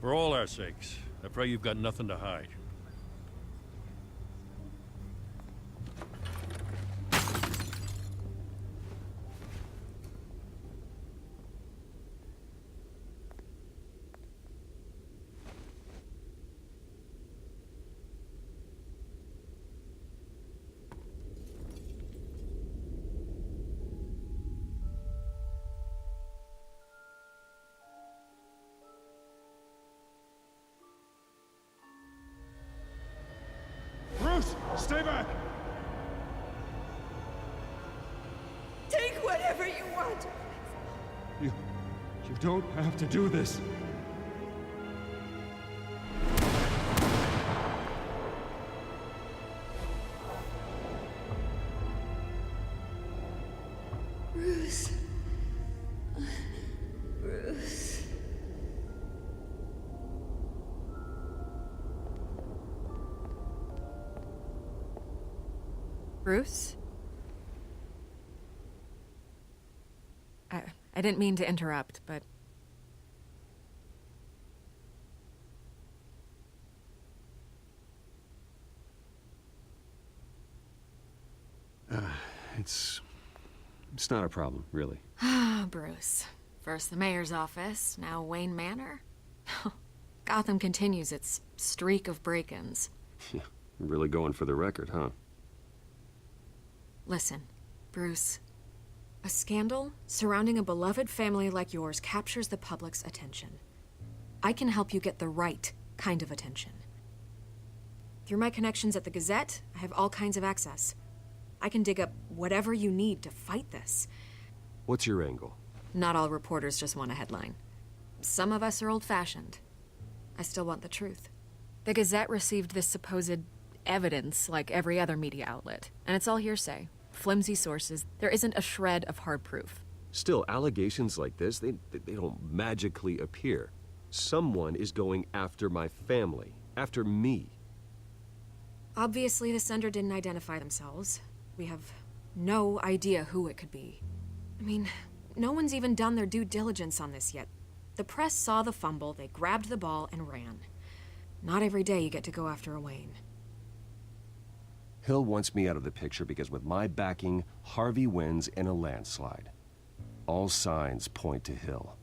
For all our sakes, I pray you've got nothing to hide. Bruce, stay back! Take whatever you want. You don't have to do this. Bruce. Bruce. Bruce? I didn't mean to interrupt, but... It's not a problem, really. Ah, Bruce. First the mayor's office, now Wayne Manor. Gotham continues its streak of break-ins. Yeah, really going for the record, huh? Listen, Bruce. A scandal surrounding a beloved family like yours captures the public's attention. I can help you get the right kind of attention. Through my connections at the Gazette, I have all kinds of access. I can dig up whatever you need to fight this. What's your angle? Not all reporters just want a headline. Some of us are old-fashioned. I still want the truth. The Gazette received this supposed evidence like every other media outlet, and it's all hearsay. Flimsy sources. There isn't a shred of hard proof. Still, allegations like this, they don't magically appear. Someone is going after my family, after me. Obviously, the sender didn't identify themselves. We have no idea who it could be. I mean, no one's even done their due diligence on this yet. The press saw the fumble, they grabbed the ball and ran. Not every day you get to go after a Wayne. Hill wants me out of the picture because with my backing, Harvey wins in a landslide. All signs point to Hill.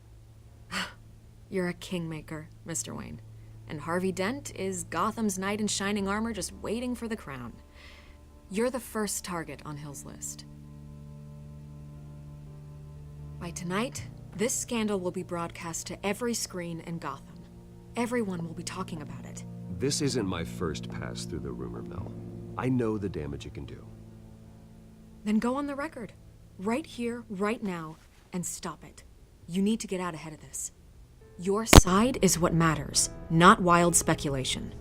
You're a kingmaker, Mr. Wayne. And Harvey Dent is Gotham's knight in shining armor just waiting for the crown. You're the first target on Hill's list. By tonight, this scandal will be broadcast to every screen in Gotham. Everyone will be talking about it. This isn't my first pass through the rumor mill. I know the damage it can do. Then go on the record. Right here, right now, and stop it. You need to get out ahead of this. Your side is what matters, not wild speculation.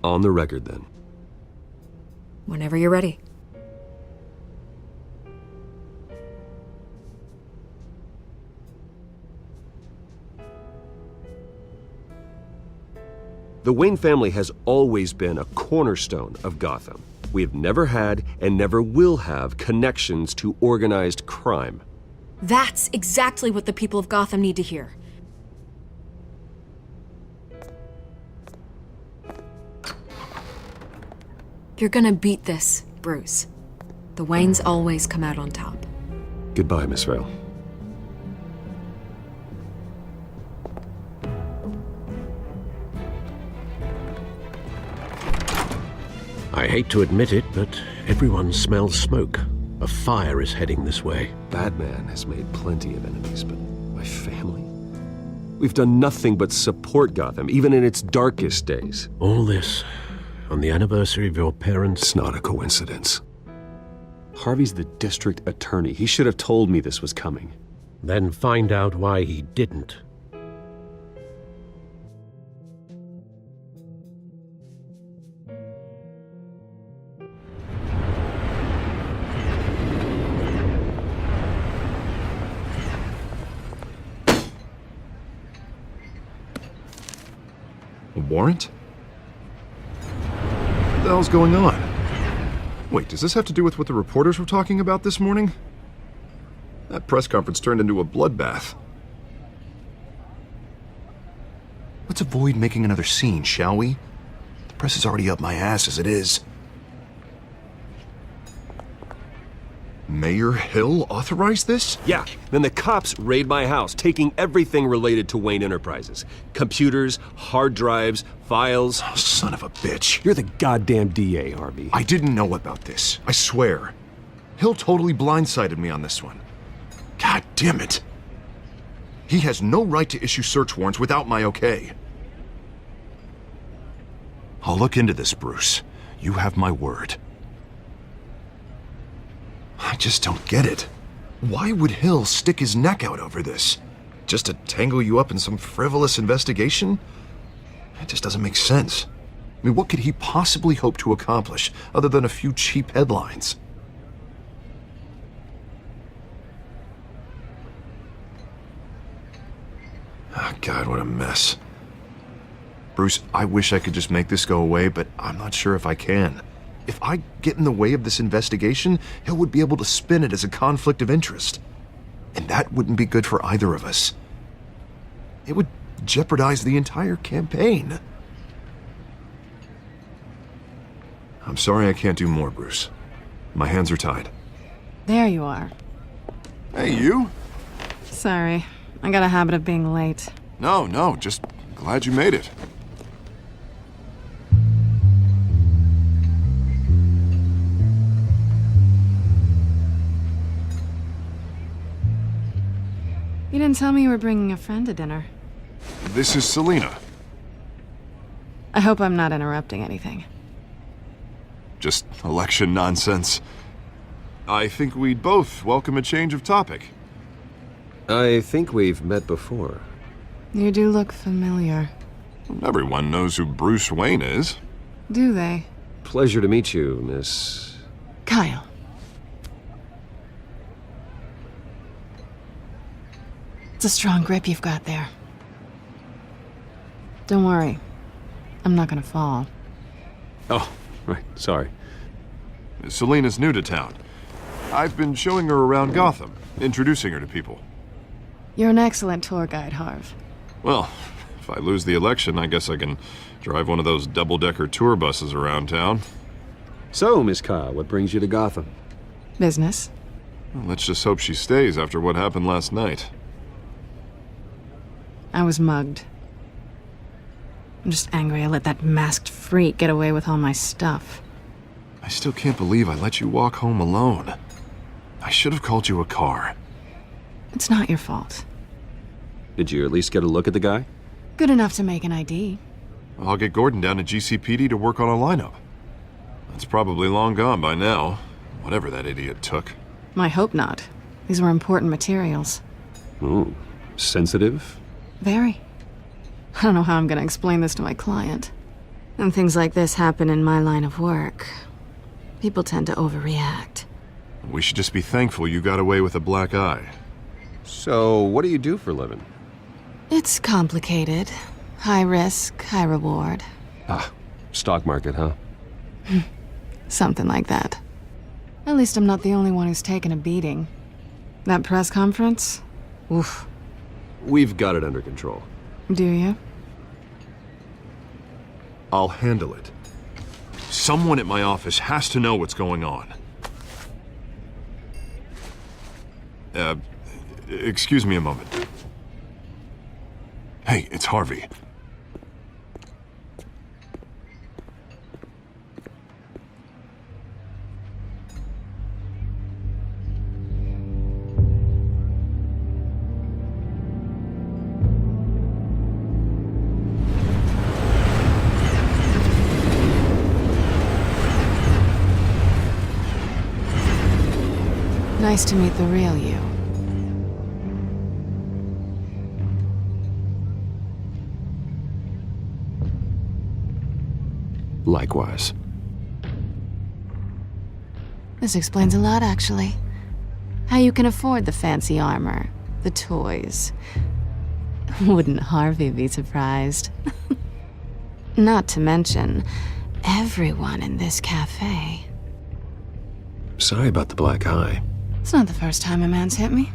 On the record, then. Whenever you're ready. The Wayne family has always been a cornerstone of Gotham. We have never had and never will have connections to organized crime. That's exactly what the people of Gotham need to hear. You're gonna beat this, Bruce. The Waynes always come out on top. Goodbye, Miss Vale. I hate to admit it, but everyone smells smoke. A fire is heading this way. Batman has made plenty of enemies, but my family? We've done nothing but support Gotham, even in its darkest days. All this on the anniversary of your parents'... It's not a coincidence. Harvey's the district attorney. He should have told me this was coming. Then find out why he didn't. A warrant? What the hell's going on? Wait, does this have to do with what the reporters were talking about this morning? That press conference turned into a bloodbath. Let's avoid making another scene, shall we? The press is already up my ass as it is. Mayor Hill authorized this? Yeah, then the cops raid my house, taking everything related to Wayne Enterprises. Computers, hard drives, files. Oh, son of a bitch. You're the goddamn DA, Harvey. I didn't know about this. I swear. Hill totally blindsided me on this one. God damn it. He has no right to issue search warrants without my okay. I'll look into this, Bruce. You have my word. I just don't get it. Why would Hill stick his neck out over this? Just to tangle you up in some frivolous investigation? It just doesn't make sense. I mean, what could he possibly hope to accomplish other than a few cheap headlines? Oh, God, what a mess. Bruce, I wish I could just make this go away, but I'm not sure if I can. If I get in the way of this investigation, Hill would be able to spin it as a conflict of interest. And that wouldn't be good for either of us. It would jeopardize the entire campaign. I'm sorry I can't do more, Bruce. My hands are tied. There you are. Hey, you? Sorry. I got a habit of being late. No, just glad you made it. You didn't tell me you were bringing a friend to dinner. This is Selina. I hope I'm not interrupting anything. Just election nonsense. I think we'd both welcome a change of topic. I think we've met before. You do look familiar. Everyone knows who Bruce Wayne is. Do they? Pleasure to meet you, Miss... Kyle. It's a strong grip you've got there. Don't worry. I'm not gonna fall. Oh, right, sorry. Selina's new to town. I've been showing her around Gotham, introducing her to people. You're an excellent tour guide, Harv. Well, if I lose the election, I guess I can drive one of those double-decker tour buses around town. So, Miss Kyle, what brings you to Gotham? Business. Well, let's just hope she stays after what happened last night. I was mugged. I'm just angry I let that masked freak get away with all my stuff. I still can't believe I let you walk home alone. I should have called you a car. It's not your fault. Did you at least get a look at the guy? Good enough to make an ID. I'll get Gordon down to GCPD to work on a lineup. That's probably long gone by now, whatever that idiot took. I hope not. These were important materials. Ooh, sensitive? Very. I don't know how I'm gonna explain this to my client. And things like this happen in my line of work. People tend to overreact. We should just be thankful you got away with a black eye. So, what do you do for a living? It's complicated. High risk, high reward. Ah, stock market, huh? Something like that. At least I'm not the only one who's taken a beating. That press conference? Oof. We've got it under control. Do you? I'll handle it. Someone at my office has to know what's going on. Excuse me a moment. Hey, it's Harvey. Nice to meet the real you. Likewise. This explains a lot, actually. How you can afford the fancy armor, the toys. Wouldn't Harvey be surprised? Not to mention, everyone in this cafe. Sorry about the black eye. It's not the first time a man's hit me.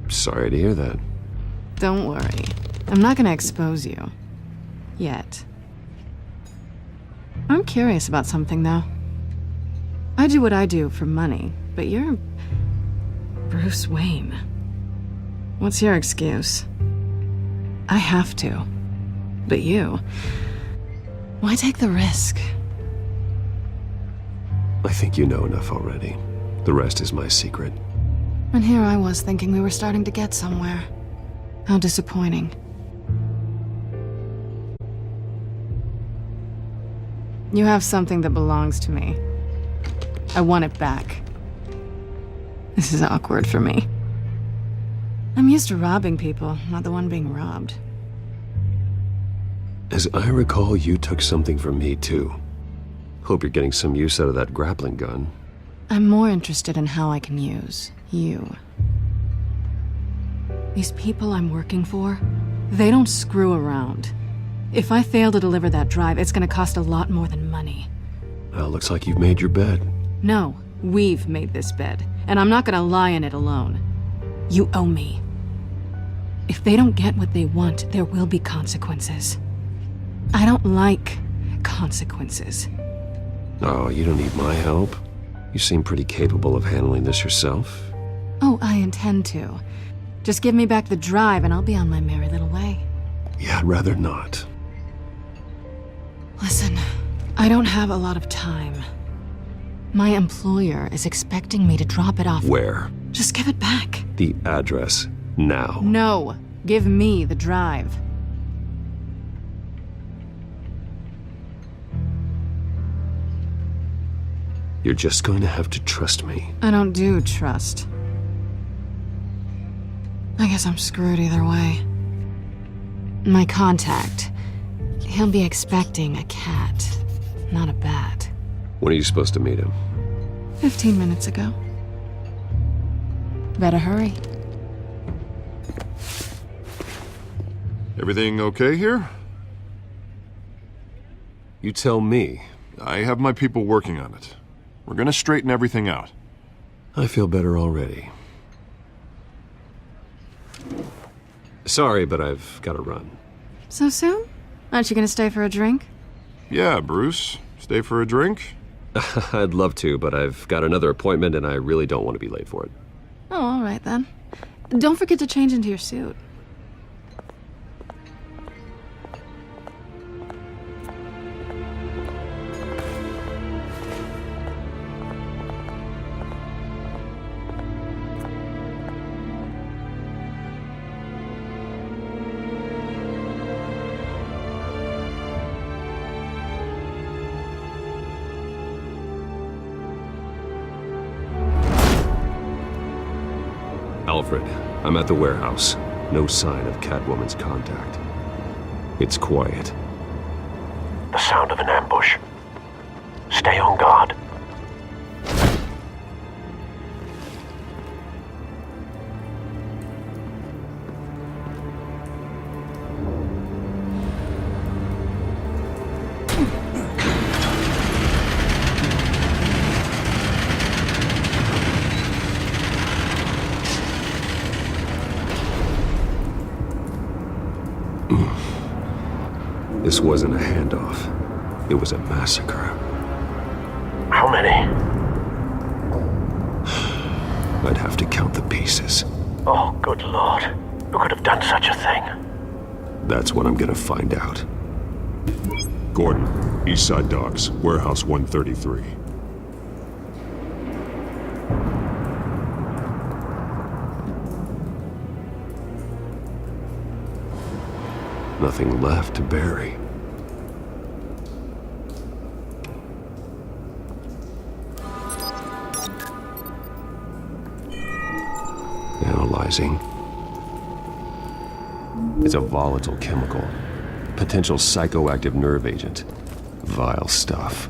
Sorry to hear that. Don't worry. I'm not gonna expose you. Yet. I'm curious about something, though. I do what I do for money, but you're... Bruce Wayne. What's your excuse? I have to. But you... Why take the risk? I think you know enough already. The rest is my secret. And here I was thinking we were starting to get somewhere. How disappointing. You have something that belongs to me. I want it back. This is awkward for me. I'm used to robbing people, not the one being robbed. As I recall, you took something from me, too. Hope you're getting some use out of that grappling gun. I'm more interested in how I can use you. These people I'm working for, they don't screw around. If I fail to deliver that drive, it's gonna cost a lot more than money. Well, looks like you've made your bed. No, we've made this bed, and I'm not gonna lie in it alone. You owe me. If they don't get what they want, there will be consequences. I don't like consequences. Oh, you don't need my help. You seem pretty capable of handling this yourself. Oh, I intend to. Just give me back the drive and I'll be on my merry little way. Yeah, I'd rather not. Listen, I don't have a lot of time. My employer is expecting me to drop it off. Where? Just give it back. The address, now. No, give me the drive. You're just going to have to trust me. I don't do trust. I guess I'm screwed either way. My contact, he'll be expecting a cat, not a bat. When are you supposed to meet him? 15 minutes ago. Better hurry. Everything okay here? You tell me. I have my people working on it. We're gonna straighten everything out. I feel better already. Sorry, but I've got to run. So soon? Aren't you gonna stay for a drink? Yeah, Bruce. Stay for a drink? I'd love to, but I've got another appointment and I really don't want to be late for it. Oh, all right then. Don't forget to change into your suit. Alfred, I'm at the warehouse. No sign of Catwoman's contact. It's quiet. The sound of an ambush. Stay on guard. This wasn't a handoff. It was a massacre. How many? I'd have to count the pieces. Oh, good lord. Who could have done such a thing? That's what I'm gonna find out. Gordon, Eastside Docks, Warehouse 133. Nothing left to bury. Analyzing. It's a volatile chemical. Potential psychoactive nerve agent. Vile stuff.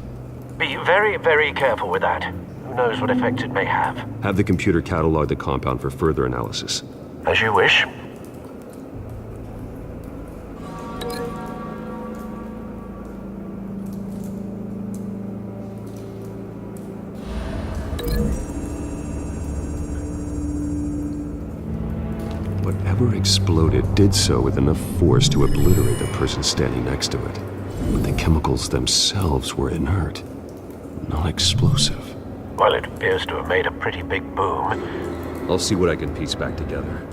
Be very, very careful with that. Who knows what effects it may have. Have the computer catalog the compound for further analysis. As you wish. Whatever exploded did so with enough force to obliterate the person standing next to it. But the chemicals themselves were inert, not explosive. Well, it appears to have made a pretty big boom. I'll see what I can piece back together.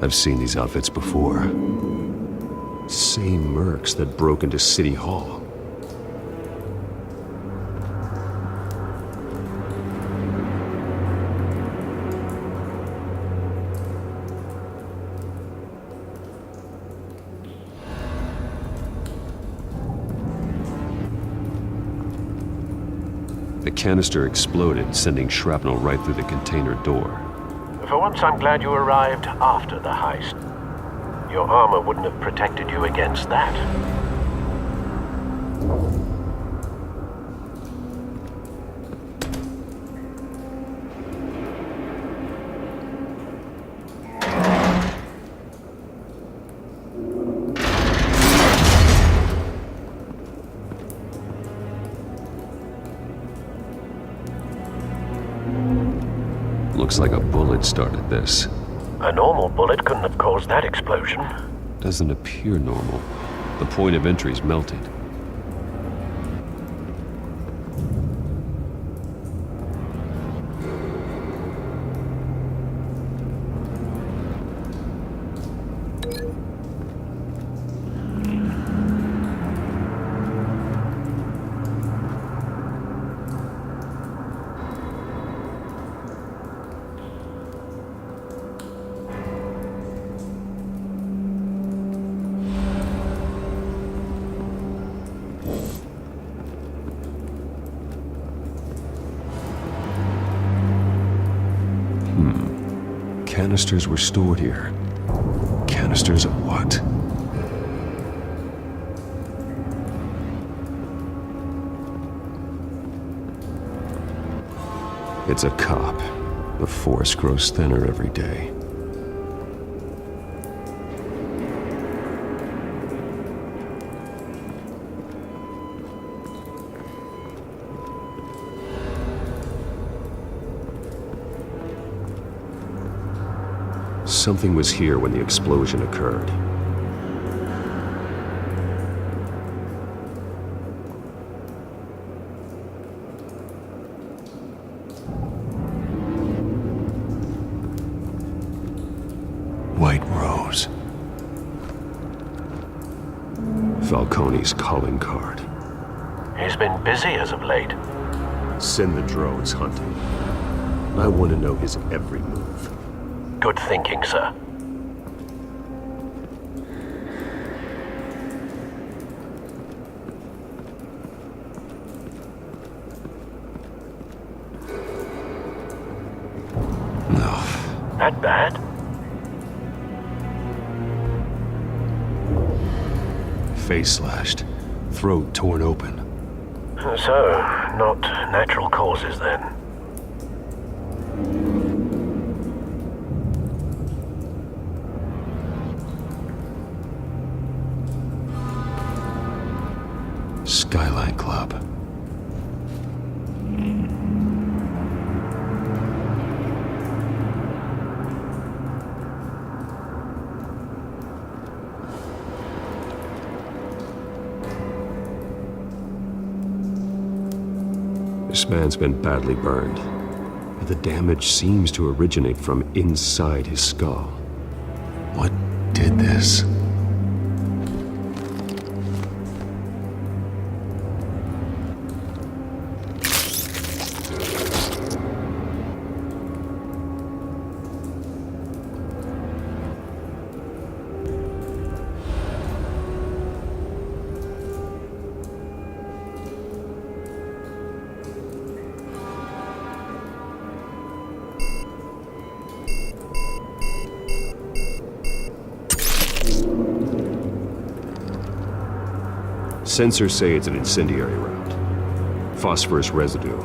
I've seen these outfits before. Same mercs that broke into City Hall. The canister exploded, sending shrapnel right through the container door. For once, I'm glad you arrived after the heist. Your armor wouldn't have protected you against that. Looks like a bullet started this. A normal bullet couldn't have caused that explosion. Doesn't appear normal. The point of entry's melted. Canisters were stored here. Canisters of what? It's a cop. The force grows thinner every day. Something was here when the explosion occurred. White Rose. Falcone's calling card. He's been busy as of late. Send the drones hunting. I want to know his every move. Good thinking, sir. No. That bad? Face slashed. Throat torn open. So, not natural causes then. Skyline Club. This man's been badly burned, but the damage seems to originate from inside his skull. What did this? Sensors say it's an incendiary round. Phosphorus residue.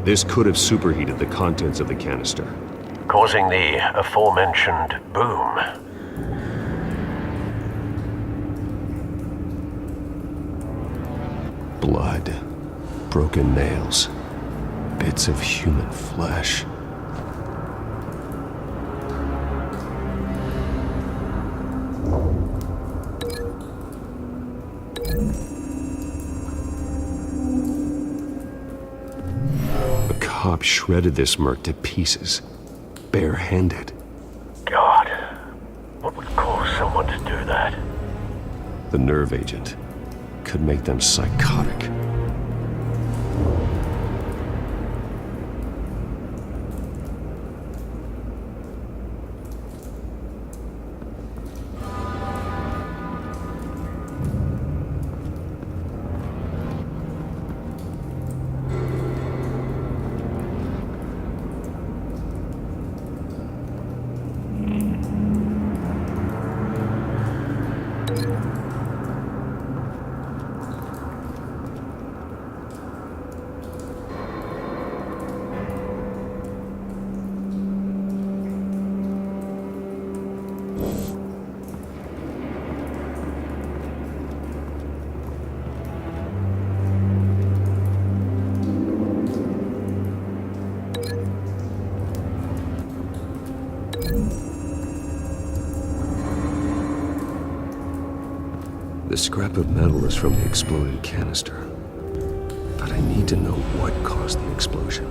This could have superheated the contents of the canister, causing the aforementioned boom. Blood, broken nails, bits of human flesh. A cop shredded this merc to pieces, barehanded. God, what would cause someone to do that? The nerve agent could make them psychotic. The scrap of metal is from the exploded canister. But I need to know what caused the explosion.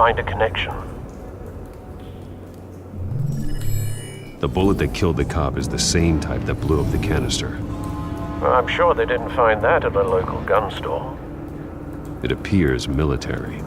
find a connection. The bullet that killed the cop is the same type that blew up the canister. I'm sure they didn't find that at a local gun store. It appears military.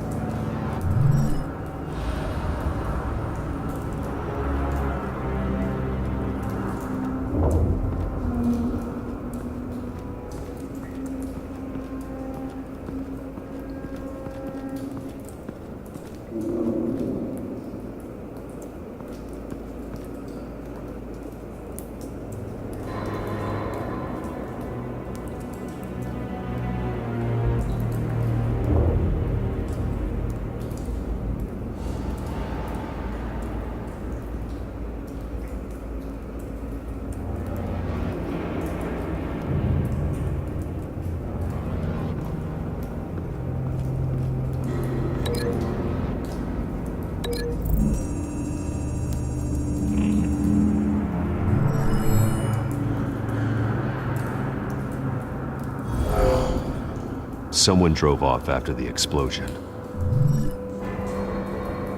Someone drove off after the explosion.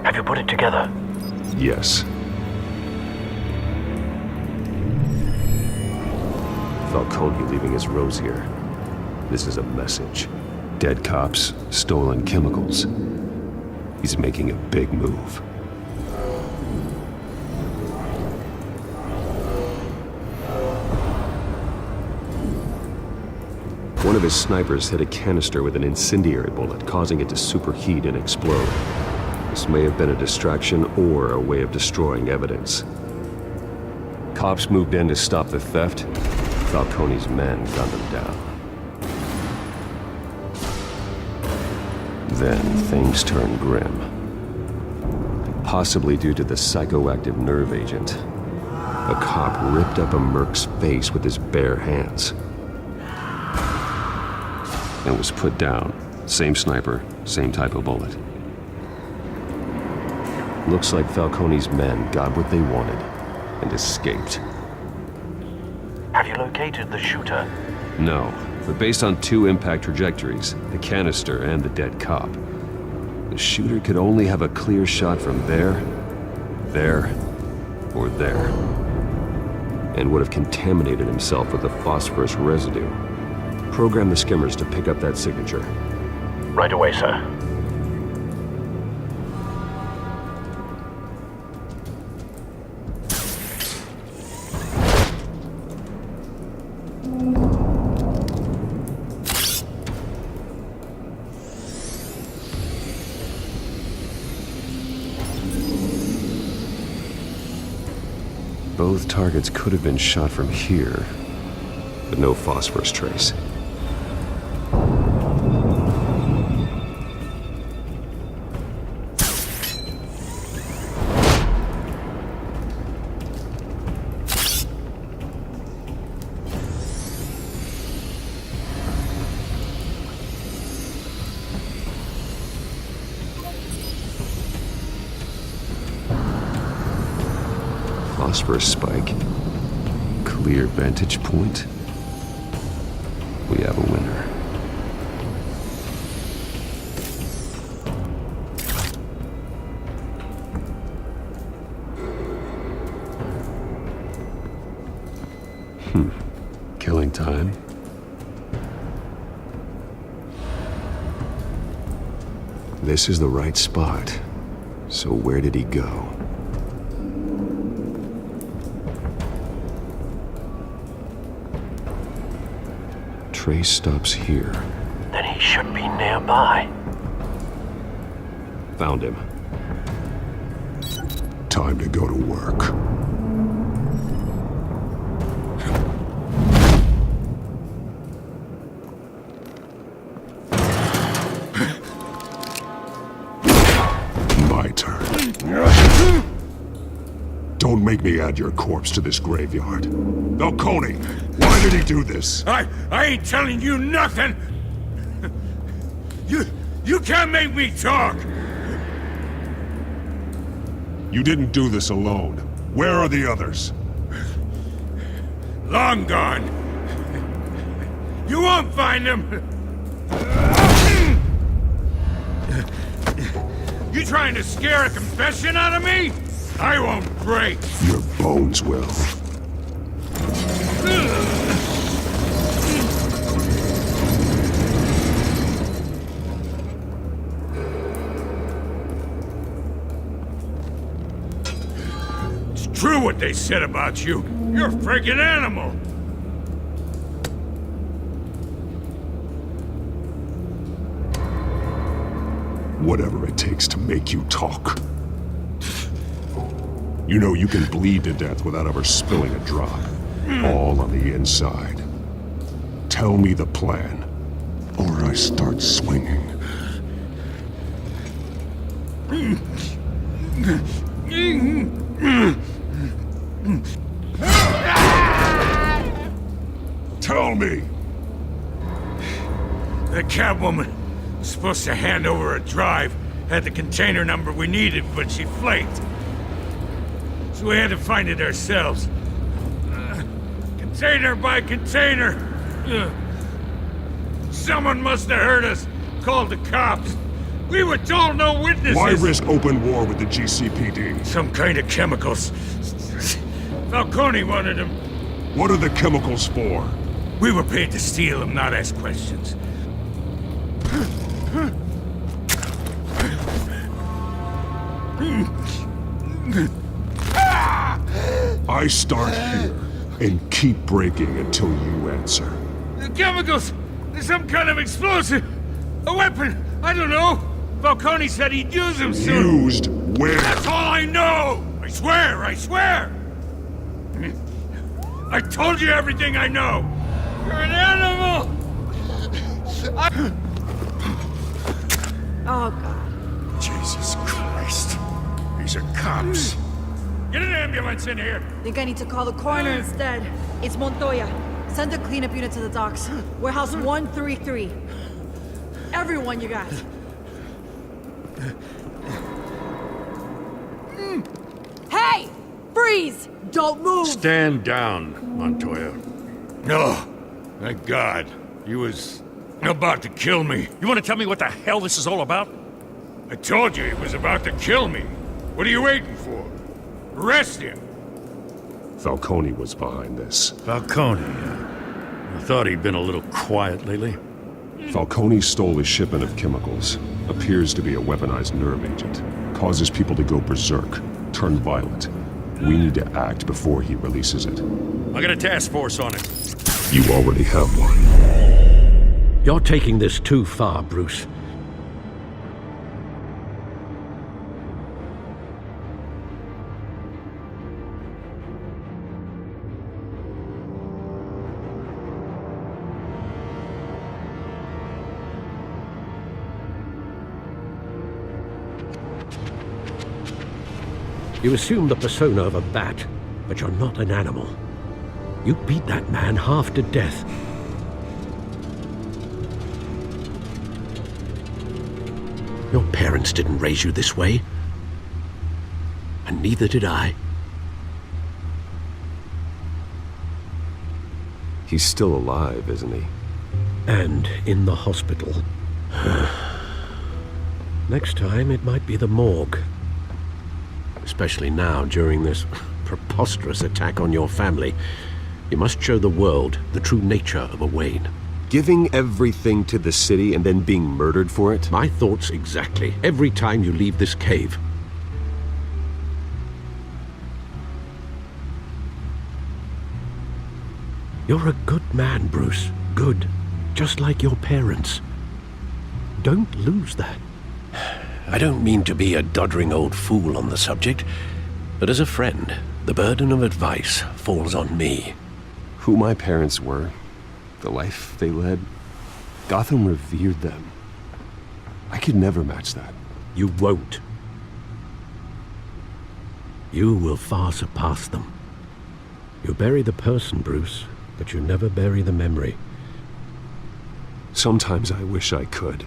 Have you put it together? Yes. Falcone leaving his rose here. This is a message. Dead cops, stolen chemicals. He's making a big move. One of his snipers hit a canister with an incendiary bullet, causing it to superheat and explode. This may have been a distraction or a way of destroying evidence. Cops moved in to stop the theft. Falcone's men gunned them down. Then things turned grim. Possibly due to the psychoactive nerve agent. A cop ripped up a merc's face with his bare hands. And was put down. Same sniper, same type of bullet. Looks like Falcone's men got what they wanted and escaped. Have you located the shooter? No, but based on two impact trajectories, the canister and the dead cop, the shooter could only have a clear shot from there, or there, and would have contaminated himself with the phosphorus residue. Program the skimmers to pick up that signature. Right away, sir. Both targets could have been shot from here, but no phosphorus trace. Phosphorus spike. Clear vantage point. We have a winner. Killing time. This is the right spot. So where did he go? Trace stops here. Then he should be nearby. Found him. Time to go to work. My turn. Don't make me add your corpse to this graveyard. Falcone, why did he do this? I ain't telling you nothing! You can't make me talk! You didn't do this alone. Where are the others? Long gone. You won't find them! You trying to scare a confession out of me? I won't break. Your bones will. It's true what they said about you. You're a freaking animal. Whatever it takes to make you talk. You know you can bleed to death without ever spilling a drop. All on the inside. Tell me the plan, or I start swinging. Tell me! The Catwoman was supposed to hand over a drive, had the container number we needed, but she flaked. So we had to find it ourselves. Container by container. Someone must have heard us, called the cops. We were told no witnesses. Why risk open war with the GCPD? Some kind of chemicals. Falcone wanted them. What are the chemicals for? We were paid to steal them, not ask questions. I start here and keep breaking until you answer. The chemicals! There's some kind of explosive! A weapon! I don't know! Falcone said he'd use them soon! Used where? That's all I know! I swear! I swear! I told you everything I know! You're an animal! Oh, God. Jesus Christ. These are cops. Get an ambulance in here! Think I need to call the coroner instead. It's Montoya. Send a cleanup unit to the docks. Warehouse 133. Everyone, you got. Hey! Freeze! Don't move! Stand down, Montoya. No. Thank God. He was about to kill me. You want to tell me what the hell this is all about? I told you he was about to kill me. What are you waiting for? Arrest him! Falcone was behind this. Falcone, I thought he'd been a little quiet lately. Falcone stole a shipment of chemicals. Appears to be a weaponized nerve agent. Causes people to go berserk, turn violent. We need to act before he releases it. I got a task force on it. You already have one. You're taking this too far, Bruce. You assume the persona of a bat, but you're not an animal. You beat that man half to death. Your parents didn't raise you this way. And neither did I. He's still alive, isn't he? And in the hospital. Next time, it might be the morgue. Especially now, during this preposterous attack on your family. You must show the world the true nature of a Wayne. Giving everything to the city and then being murdered for it? My thoughts exactly. Every time you leave this cave. You're a good man, Bruce. Good. Just like your parents. Don't lose that. I don't mean to be a doddering old fool on the subject, but as a friend, the burden of advice falls on me. Who my parents were, the life they led, Gotham revered them. I could never match that. You won't. You will far surpass them. You bury the person, Bruce, but you never bury the memory. Sometimes I wish I could.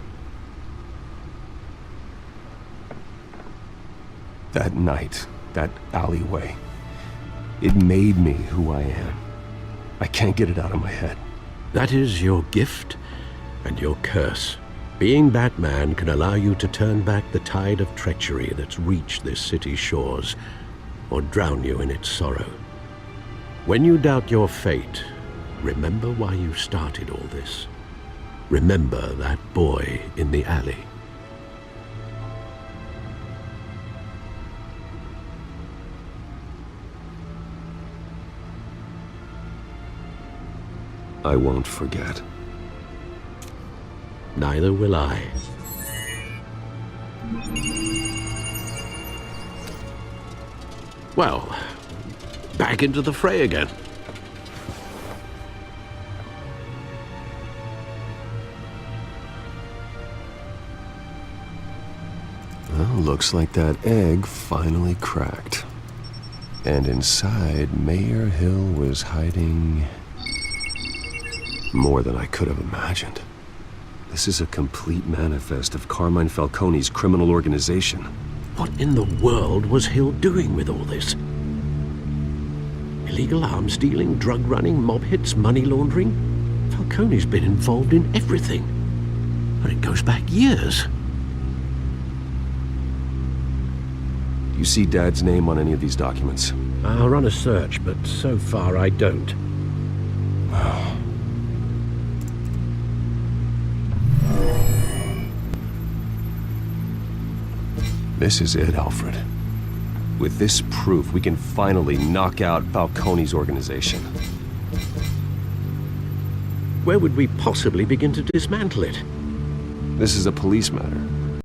That night, that alleyway, it made me who I am. I can't get it out of my head. That is your gift and your curse. Being Batman can allow you to turn back the tide of treachery that's reached this city's shores, or drown you in its sorrow. When you doubt your fate, remember why you started all this. Remember that boy in the alley. I won't forget. Neither will I. Well, back into the fray again. Well, looks like that egg finally cracked. And inside, Mayor Hill was hiding more than I could have imagined. This is a complete manifest of Carmine Falcone's criminal organization. What in the world was Hill doing with all this? Illegal arms dealing, drug running, mob hits, money laundering? Falcone's been involved in everything. And it goes back years. Do you see Dad's name on any of these documents? I'll run a search, but so far I don't. This is it, Alfred. With this proof, we can finally knock out Falcone's organization. Where would we possibly begin to dismantle it? This is a police matter.